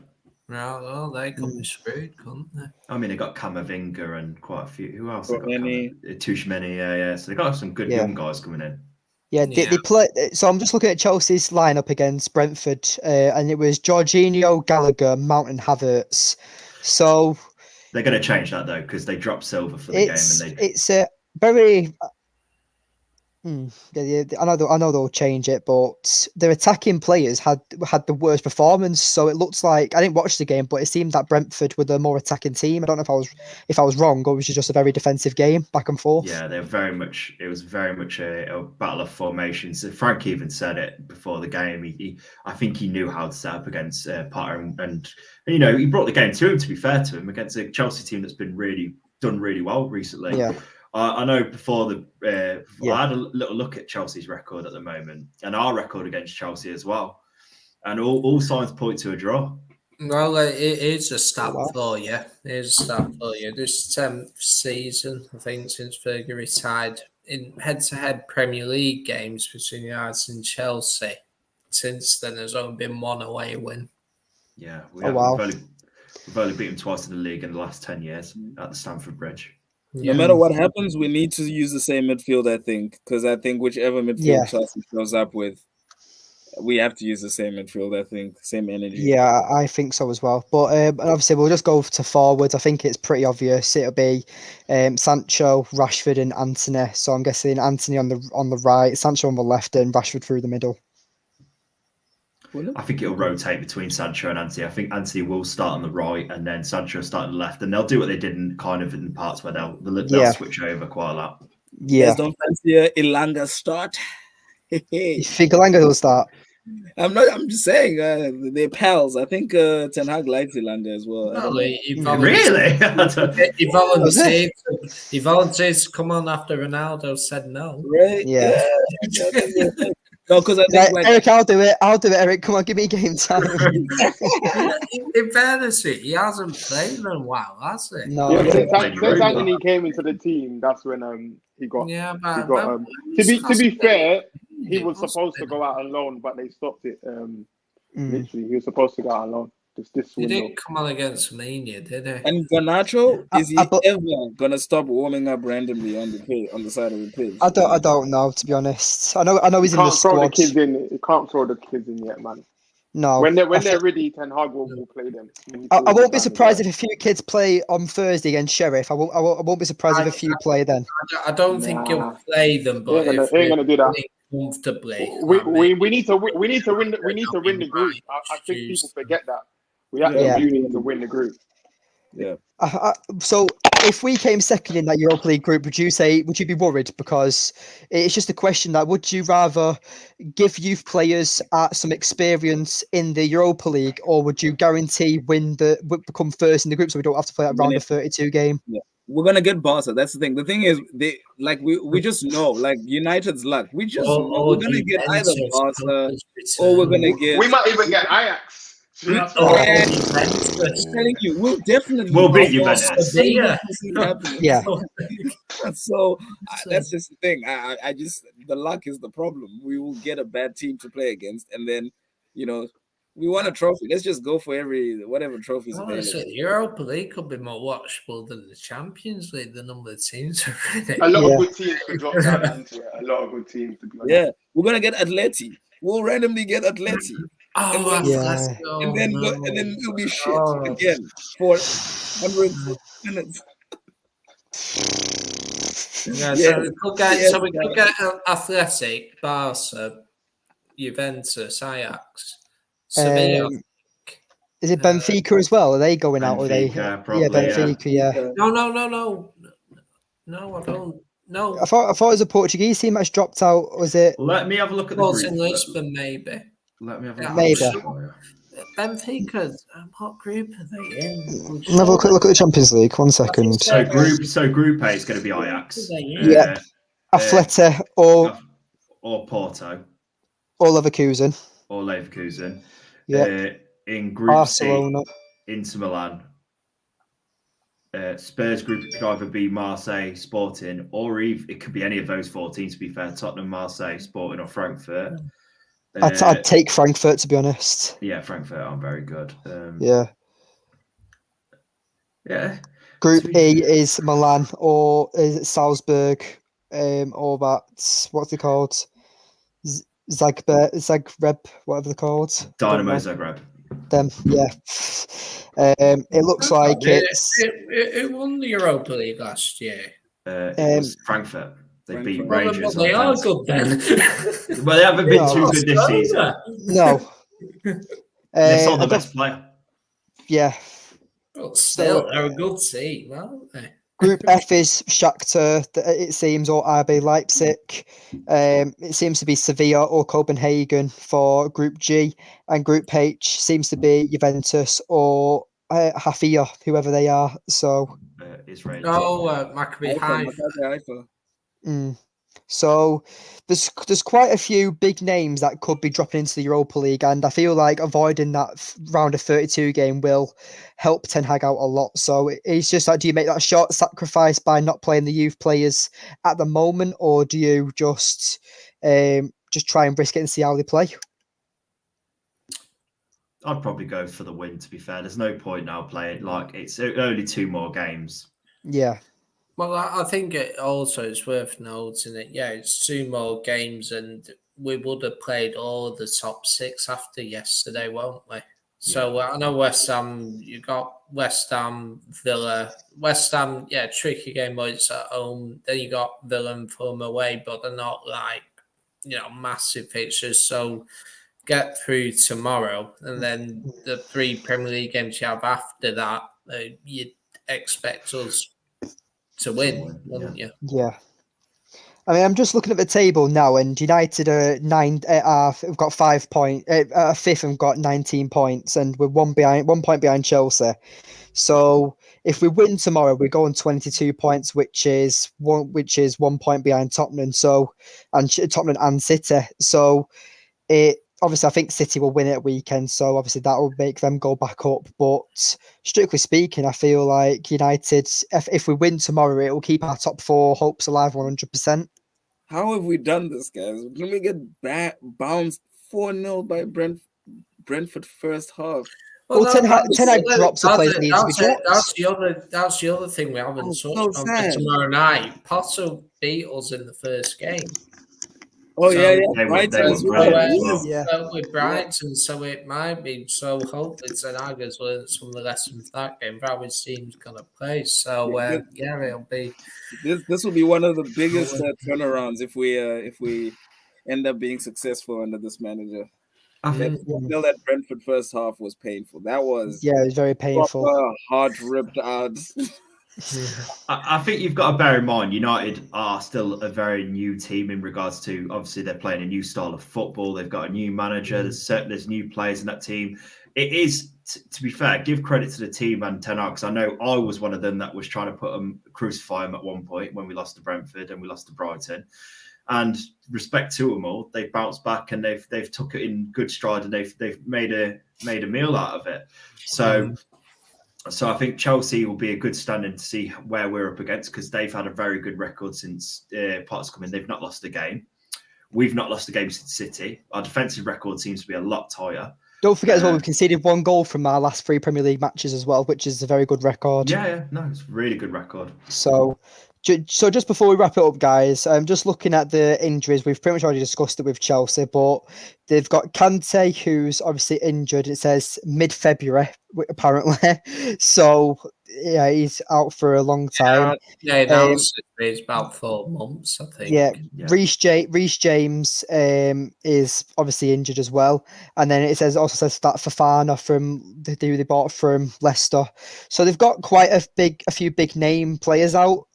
Well, they could be screwed, couldn't they? I mean, they got Camavinga and quite a few. Who else? Tuchmeni. Yeah. So they got some good young guys coming in. Yeah, they play. So I'm just looking at Chelsea's lineup against Brentford, and it was Jorginho, Gallagher, Mount, and Havertz. So they're going to change that though because they dropped Silva for the game, and it's a very. I know they'll change it, but their attacking players had the worst performance. So it looks like I didn't watch the game, but it seemed that Brentford were the more attacking team. I don't know if I was wrong, or was it just a very defensive game, back and forth. Yeah, it was very much a battle of formations. Frank even said it before the game. I think he knew how to set up against Potter, and he brought the game to him. To be fair to him, against a Chelsea team that's been done really well recently. Yeah. I know before I had a little look at Chelsea's record at the moment and our record against Chelsea as well. And all signs point to a draw. Well, it is a stat for you. This 10th season, I think, since Fergie retired, in head-to-head Premier League games between United and Chelsea. Since then, there's only been one away win. Yeah. We've only beaten twice in the league in the last 10 years at the Stamford Bridge. No matter what happens, we need to use the same midfield, I think, because I think whichever midfield Chelsea shows up with, we have to use the same midfield, I think, same energy. Yeah, I think so as well. But obviously, we'll just go to forwards. I think it's pretty obvious. It'll be Sancho, Rashford, and Antony. So I'm guessing Antony on the right, Sancho on the left, and Rashford through the middle. I think it'll rotate between Sancho and Antony. I think Antony will start on the right and then Sancho start on the left. And they'll do what they did in parts where they'll switch over quite a lot. Yeah. Don't fancy Elanga start? You think Elanga will start? I'm just saying, they're pals. I think Ten Hag likes Elanga as well. Really? He volunteered to come on after Ronaldo said no. Right? Yeah. No, because I think Eric, I'll do it, Eric. Come on, give me game time. In fairness, he hasn't played in a while, has he? No. Since Anthony came into the team, that's when he got. To be fair, he was supposed to go out on loan, but they stopped it. Literally, he was supposed to go out on loan. He didn't come on against Mania, did he? And Garnacho, is he ever gonna stop warming up randomly on the side of the pitch? I don't know, to be honest. I know he's in the squad. You can't throw the kids in yet, man. No. When they're ready, Ten Hag will play them. I won't be surprised if a few kids play on Thursday against Sheriff. I won't be surprised if a few play then. I don't think he'll play them, but they're gonna do that comfortably. We need to win the group. I think people forget that. We actually need to win the group. Yeah. So if we came second in that Europa League group, would you be worried? Because it's just a question that would you rather give youth players some experience in the Europa League, or would you guarantee become first in the group so we don't have to play that round of 32 game? Yeah. We're gonna get Barca. That's the thing. The thing is, we just know, like United's luck. We just know we're gonna get either Barca or we're gonna get. We might even get Ajax. I'm telling you, we'll beat Juventus. Yeah. So that's just the thing. I just the luck is the problem. We will get a bad team to play against, and then We won a trophy. Let's just go for whatever trophies available. Honestly, Europa League could be more watchable than the Champions League. The number of teams are in it. A lot of good teams could drop down into it. A lot of good teams, to be honest. Yeah, we're gonna get Atleti. We'll randomly get Atleti. Oh, and then it'll be shit again for 100 minutes. Yeah, so we could get Athletic, Barca, Juventus, Ajax, Sevilla. Is it Benfica as well? Are they going out? Or are they? Probably, yeah, Benfica. Yeah. No, I don't. No. I thought it was a Portuguese team that's dropped out. Was it? Let me have a look at the group. in Lisbon, maybe. Let me have a look. Maybe. Benfica. What group are they in? Have a look at the Champions League. 1 second. So Group A is going to be Ajax. Yeah. Atleti or Porto. Or Leverkusen. Yeah. In Group Barcelona. C, Inter Milan. Spurs group, it could either be Marseille, Sporting, or it could be any of those 14, to be fair. Tottenham, Marseille, Sporting, or Frankfurt. I'd take Frankfurt, to be honest. Yeah, Frankfurt are very good. Yeah. Group E is Milan, or is it Salzburg, or that's, what's it called? Zagreb, whatever they're called. Dynamo Zagreb. Them, yeah. It looks like it won the Europa League last year. It was Frankfurt. They beat Rangers. They are good then. Well, they haven't been too good this season. No. They saw the best player. Yeah. But still, they're a good team, aren't they? Group F is Shakhtar, it seems, or RB Leipzig. It seems to be Sevilla or Copenhagen for Group G. And Group H seems to be Juventus or Hafia, whoever they are. So, Israel. Maccabi Haifa. So there's quite a few big names that could be dropping into the Europa League, and I feel like avoiding that round of 32 game will help Ten Hag out a lot. So it's just like, do you make that short sacrifice by not playing the youth players at the moment, or do you just try and risk it and see how they play? I'd probably go for the win, to be fair. There's no point now playing, like, it's only 2 more games. Yeah. Well, I think it also is worth noting that, it's 2 more games, and we would have played all the top 6 after yesterday, won't we? So I know West Ham, you got West Ham, Villa. West Ham, tricky game, but it's at home. Then you got Villa and Fulham away, but they're not like, massive fixtures. So get through tomorrow, and then the 3 Premier League games you have after that, you'd expect us to win, wouldn't you? Yeah. I mean, I'm just looking at the table now, and United are have got 5 points, 5th and got 19 points, and we're 1 point behind Chelsea. So if we win tomorrow, we go on 22 points, which is 1 point behind Tottenham. And Tottenham and City. So obviously, I think City will win it at weekend, so obviously that will make them go back up. But strictly speaking, I feel like United, if we win tomorrow, it will keep our top 4 hopes alive 100%. How have we done this, guys? Didn't we get bounced 4-0 by Brentford first half? Well, Ten Hag drops the players that need to be dropped. That's the other thing we haven't touched on for tomorrow night. Potter beat us in the first game. Oh, so with Brighton, so it might be. So hopefully Ten Hag has learned some of the lessons from that game, how his team's going to play. So it'll be. This will be one of the biggest turnarounds if we end up being successful under this manager. That Brentford first half was painful. That was it was very painful. Heart ripped out. I think you've got to bear in mind, United are still a very new team in regards to, obviously, they're playing a new style of football. They've got a new manager. There's new players in that team. It is, to be fair, give credit to the team and Ten Hag, because I know I was one of them that was trying to crucify him at one point when we lost to Brentford and we lost to Brighton. And respect to them all, they've bounced back and they've took it in good stride, and they've made a meal out of it. So I think Chelsea will be a good stand-in to see where we're up against, because they've had a very good record since Potter's come in. They've not lost a game. We've not lost a game since City. Our defensive record seems to be a lot higher. Don't forget as well, we've conceded 1 goal from our last 3 Premier League matches as well, which is a very good record. Yeah, no, it's a really good record. So just before we wrap it up, guys, I'm just looking at the injuries. We've pretty much already discussed it with Chelsea, but they've got Kante, who's obviously injured. It says mid-February, apparently. So, yeah, he's out for a long time. Yeah, announced it's about 4 months, I think. Yeah, Reece James is obviously injured as well, and then it also says that Fofana who they bought from Leicester. So they've got quite a few big name players out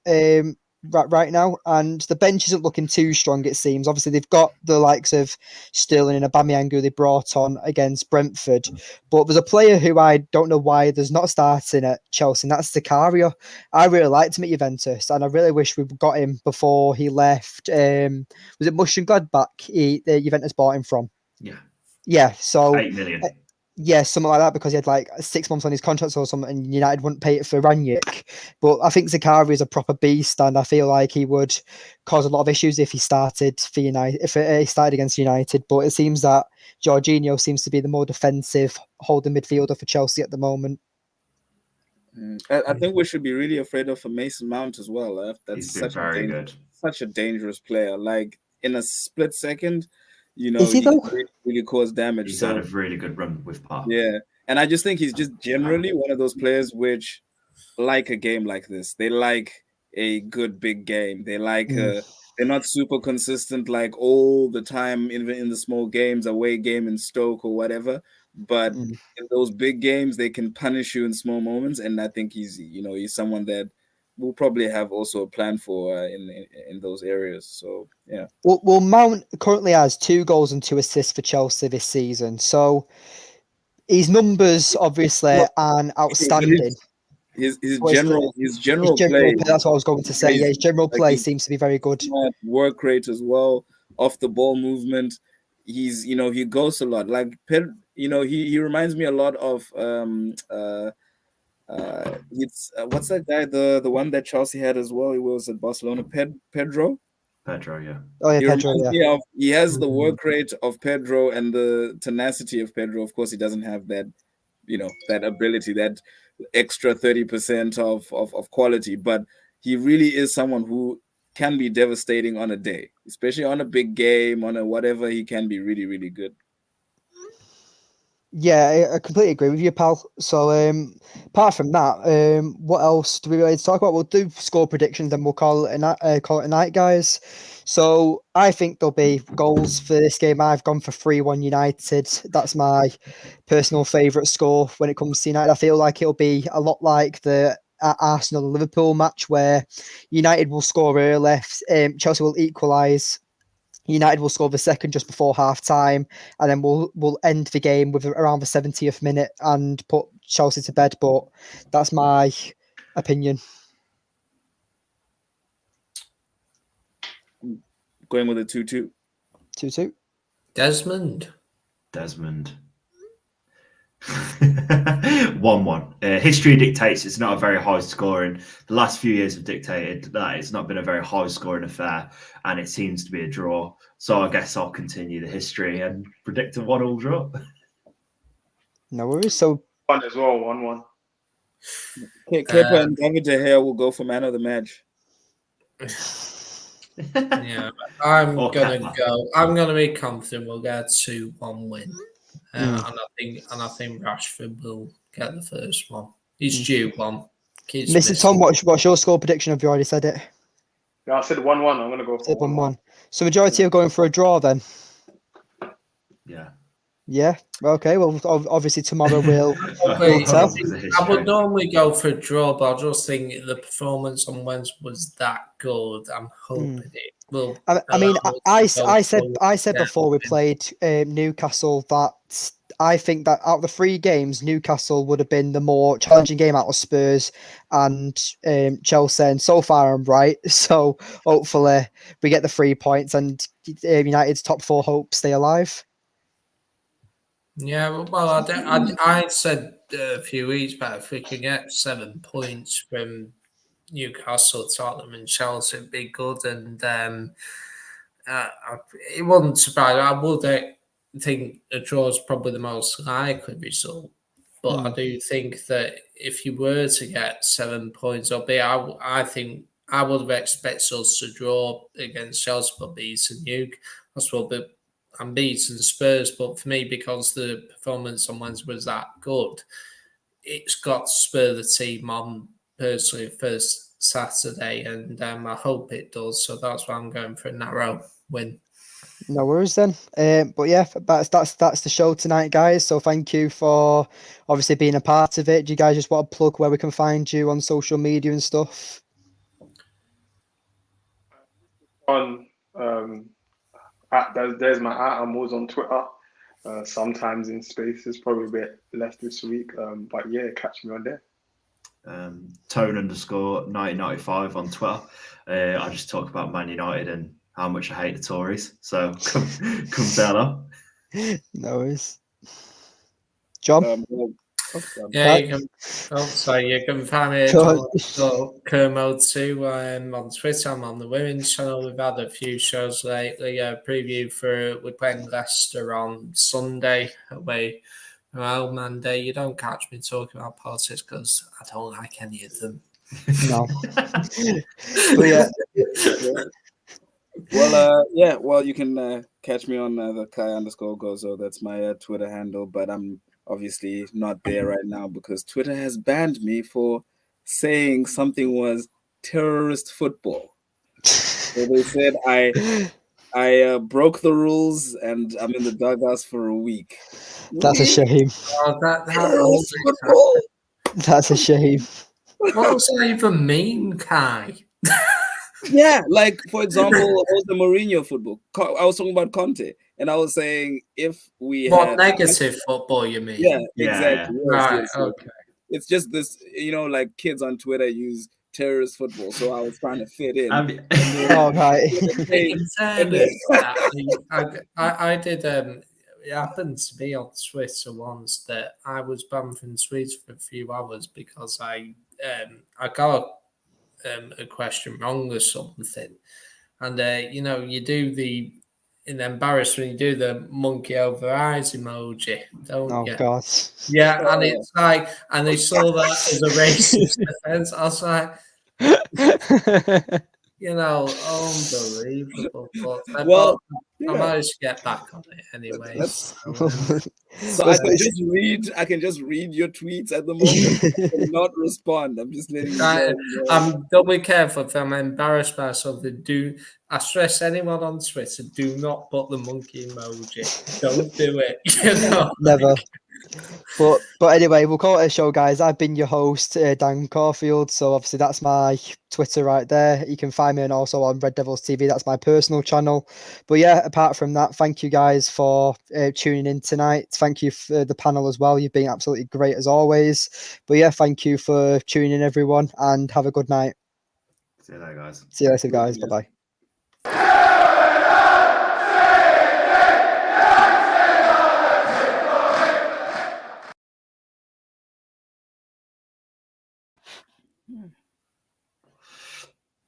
right now, and the bench isn't looking too strong. It seems obviously they've got the likes of Sterling and Aubameyang who they brought on against Brentford, but there's a player who I don't know why there's not starting at Chelsea, and that's Zakaria. I really liked him at Juventus, and I really wish we got him before he left. Was it Mönchengladbach Juventus bought him from? Yeah. So 8 million. Yeah, something like that, because he had like 6 months on his contract or something, and United wouldn't pay it for Ranić. But I think Zakaria is a proper beast, and I feel like he would cause a lot of issues if he started for United, if he started against United. But it seems that Jorginho seems to be the more defensive holding midfielder for Chelsea at the moment. I think we should be really afraid of a Mason Mount as well. He's been very good. Such a dangerous player. Like in a split second, he can really cause damage. He's had a really good run with Park. Yeah, and I just think he's just generally one of those players which like a game like this. They like a good big game. They like they're not super consistent like all the time in the small games, away game in Stoke or whatever. But in those big games, they can punish you in small moments, and I think he's someone that we'll probably have also a plan for in those areas. So yeah. Well, Mount currently has 2 goals and 2 assists for Chelsea this season. So his numbers obviously aren't outstanding. His general play. That's what I was going to say. Yeah, his general play seems to be very good. Work rate as well, off the ball movement. He's he goes a lot. Like he reminds me a lot of what's that guy, the one that Chelsea had as well? He was at Barcelona. Pedro. Pedro, yeah. Oh yeah, Pedro. Yeah. He has the work rate of Pedro and the tenacity of Pedro. Of course, he doesn't have that, that ability, that extra 30% of quality. But he really is someone who can be devastating on a day, especially on a big game, on a whatever. He can be really, really good. Yeah, I completely agree with you, pal. So, apart from that, what else do we really talk about? We'll do score predictions, and we'll call it a night, guys. So, I think there'll be goals for this game. I've gone for 3-1 United. That's my personal favourite score when it comes to United. I feel like it'll be a lot like the Arsenal-Liverpool match, where United will score early, Chelsea will equalise. United will score the second just before half time, and then we'll end the game with around the 70th minute and put Chelsea to bed. But that's my opinion. Going with a 2-2. 2-2. Desmond. 1-1. History dictates it's not a very high scoring. The last few years have dictated that it's not been a very high scoring affair, and it seems to be a draw. So I guess I'll continue the history and predict a 1-1 draw. No worries. So 1 as well, 1-1. Kepa and David De Gea will go for man of the match. Yeah, I'm gonna be confident we'll get a 2-1 win. And I think Rashford will get the first one. He's due one. Mr. Tom, what's your score prediction? Have you already said it? Yeah, I said 1-1. I'm going to go for 1-1. So majority are going for a draw then? Yeah. Yeah. Okay. Well, obviously tomorrow we'll tell. I would normally go for a draw, but I just think the performance on Wednesday was that good. I'm hoping it will. I mean, I said before we played Newcastle that I think that out of the 3 games, Newcastle would have been the more challenging game out of Spurs and Chelsea. And so far, I'm right. So hopefully we get the 3 points and United's top 4 hopes stay alive. Yeah, well, I said a few weeks back, if we could get 7 points from Newcastle, Tottenham, and Chelsea, it'd be good. And it wouldn't surprise me. I would think a draw is probably the most likely result. But I do think that if you were to get 7 points up here, I think I would have expected us to draw against Chelsea, but beaten Newcastle, but and beaten Spurs. But for me, because the performance on Wednesday was that good, it's got to spur the team on personally first Saturday, and I hope it does. So that's why I'm going for a narrow win. No worries then. But yeah, that's the show tonight, guys. So thank you for obviously being a part of it. Do you guys just want to plug where we can find you on social media and stuff? On there's my @. I'm always on Twitter. Sometimes in Spaces, probably a bit less this week. But yeah, catch me on there. Tone_1995 on Twitter. I just talk about Man United and how much I hate the Tories. So come say hello. No worries. John? Yeah, you can find me at Kermo2 on Twitter. I'm on the women's channel. We've had a few shows lately. Preview we're playing Leicester on Sunday away from Monday. You don't catch me talking about politics because I don't like any of them. No. But yeah. Well, you can catch me on the Kai_Gozo. That's my Twitter handle, but I'm obviously not there right now because Twitter has banned me for saying something was terrorist football. So they said I broke the rules and I'm in the dugouts for a week. That's a shame. Oh, Terrorist football. That's a shame. What does that even mean, Kai? Yeah, like for example, was the Mourinho football. I was talking about Conte, and I was saying if we had negative football, you mean? Yeah, exactly. Yeah. Right. Okay. It's just this, like kids on Twitter use terrorist football, so I was trying to fit in. Oh, right. I did. It happened to me on Twitter once that I was banned from Twitter for a few hours because I got a question wrong or something, and you do in embarrassment, you do the monkey over eyes emoji, don't you? Oh God. Yeah, and it's like, and they saw that as a racist offence. I was like, unbelievable. But I managed to get back on it anyway. So I can just read your tweets at the moment and not respond. I'm just letting you know. I'm doubly careful if I'm embarrassed by something. I stress anyone on Twitter, do not put the monkey emoji. Don't do it. Never. But anyway, we'll call it a show, guys. I've been your host, Dan Caulfield. So obviously that's my Twitter right there. You can find me and also on Red Devils TV. That's my personal channel. But yeah, apart from that, thank you guys for tuning in tonight. Thank you for the panel as well. You've been absolutely great as always. But yeah, thank you for tuning in, everyone, and have a good night. See you later, guys. See you later, guys. Bye-bye.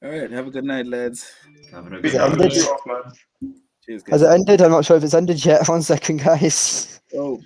All right, have a good night, lads. Have a good night. Cheers, guys. Has it ended? I'm not sure if it's ended yet. 1 second, guys. Oh.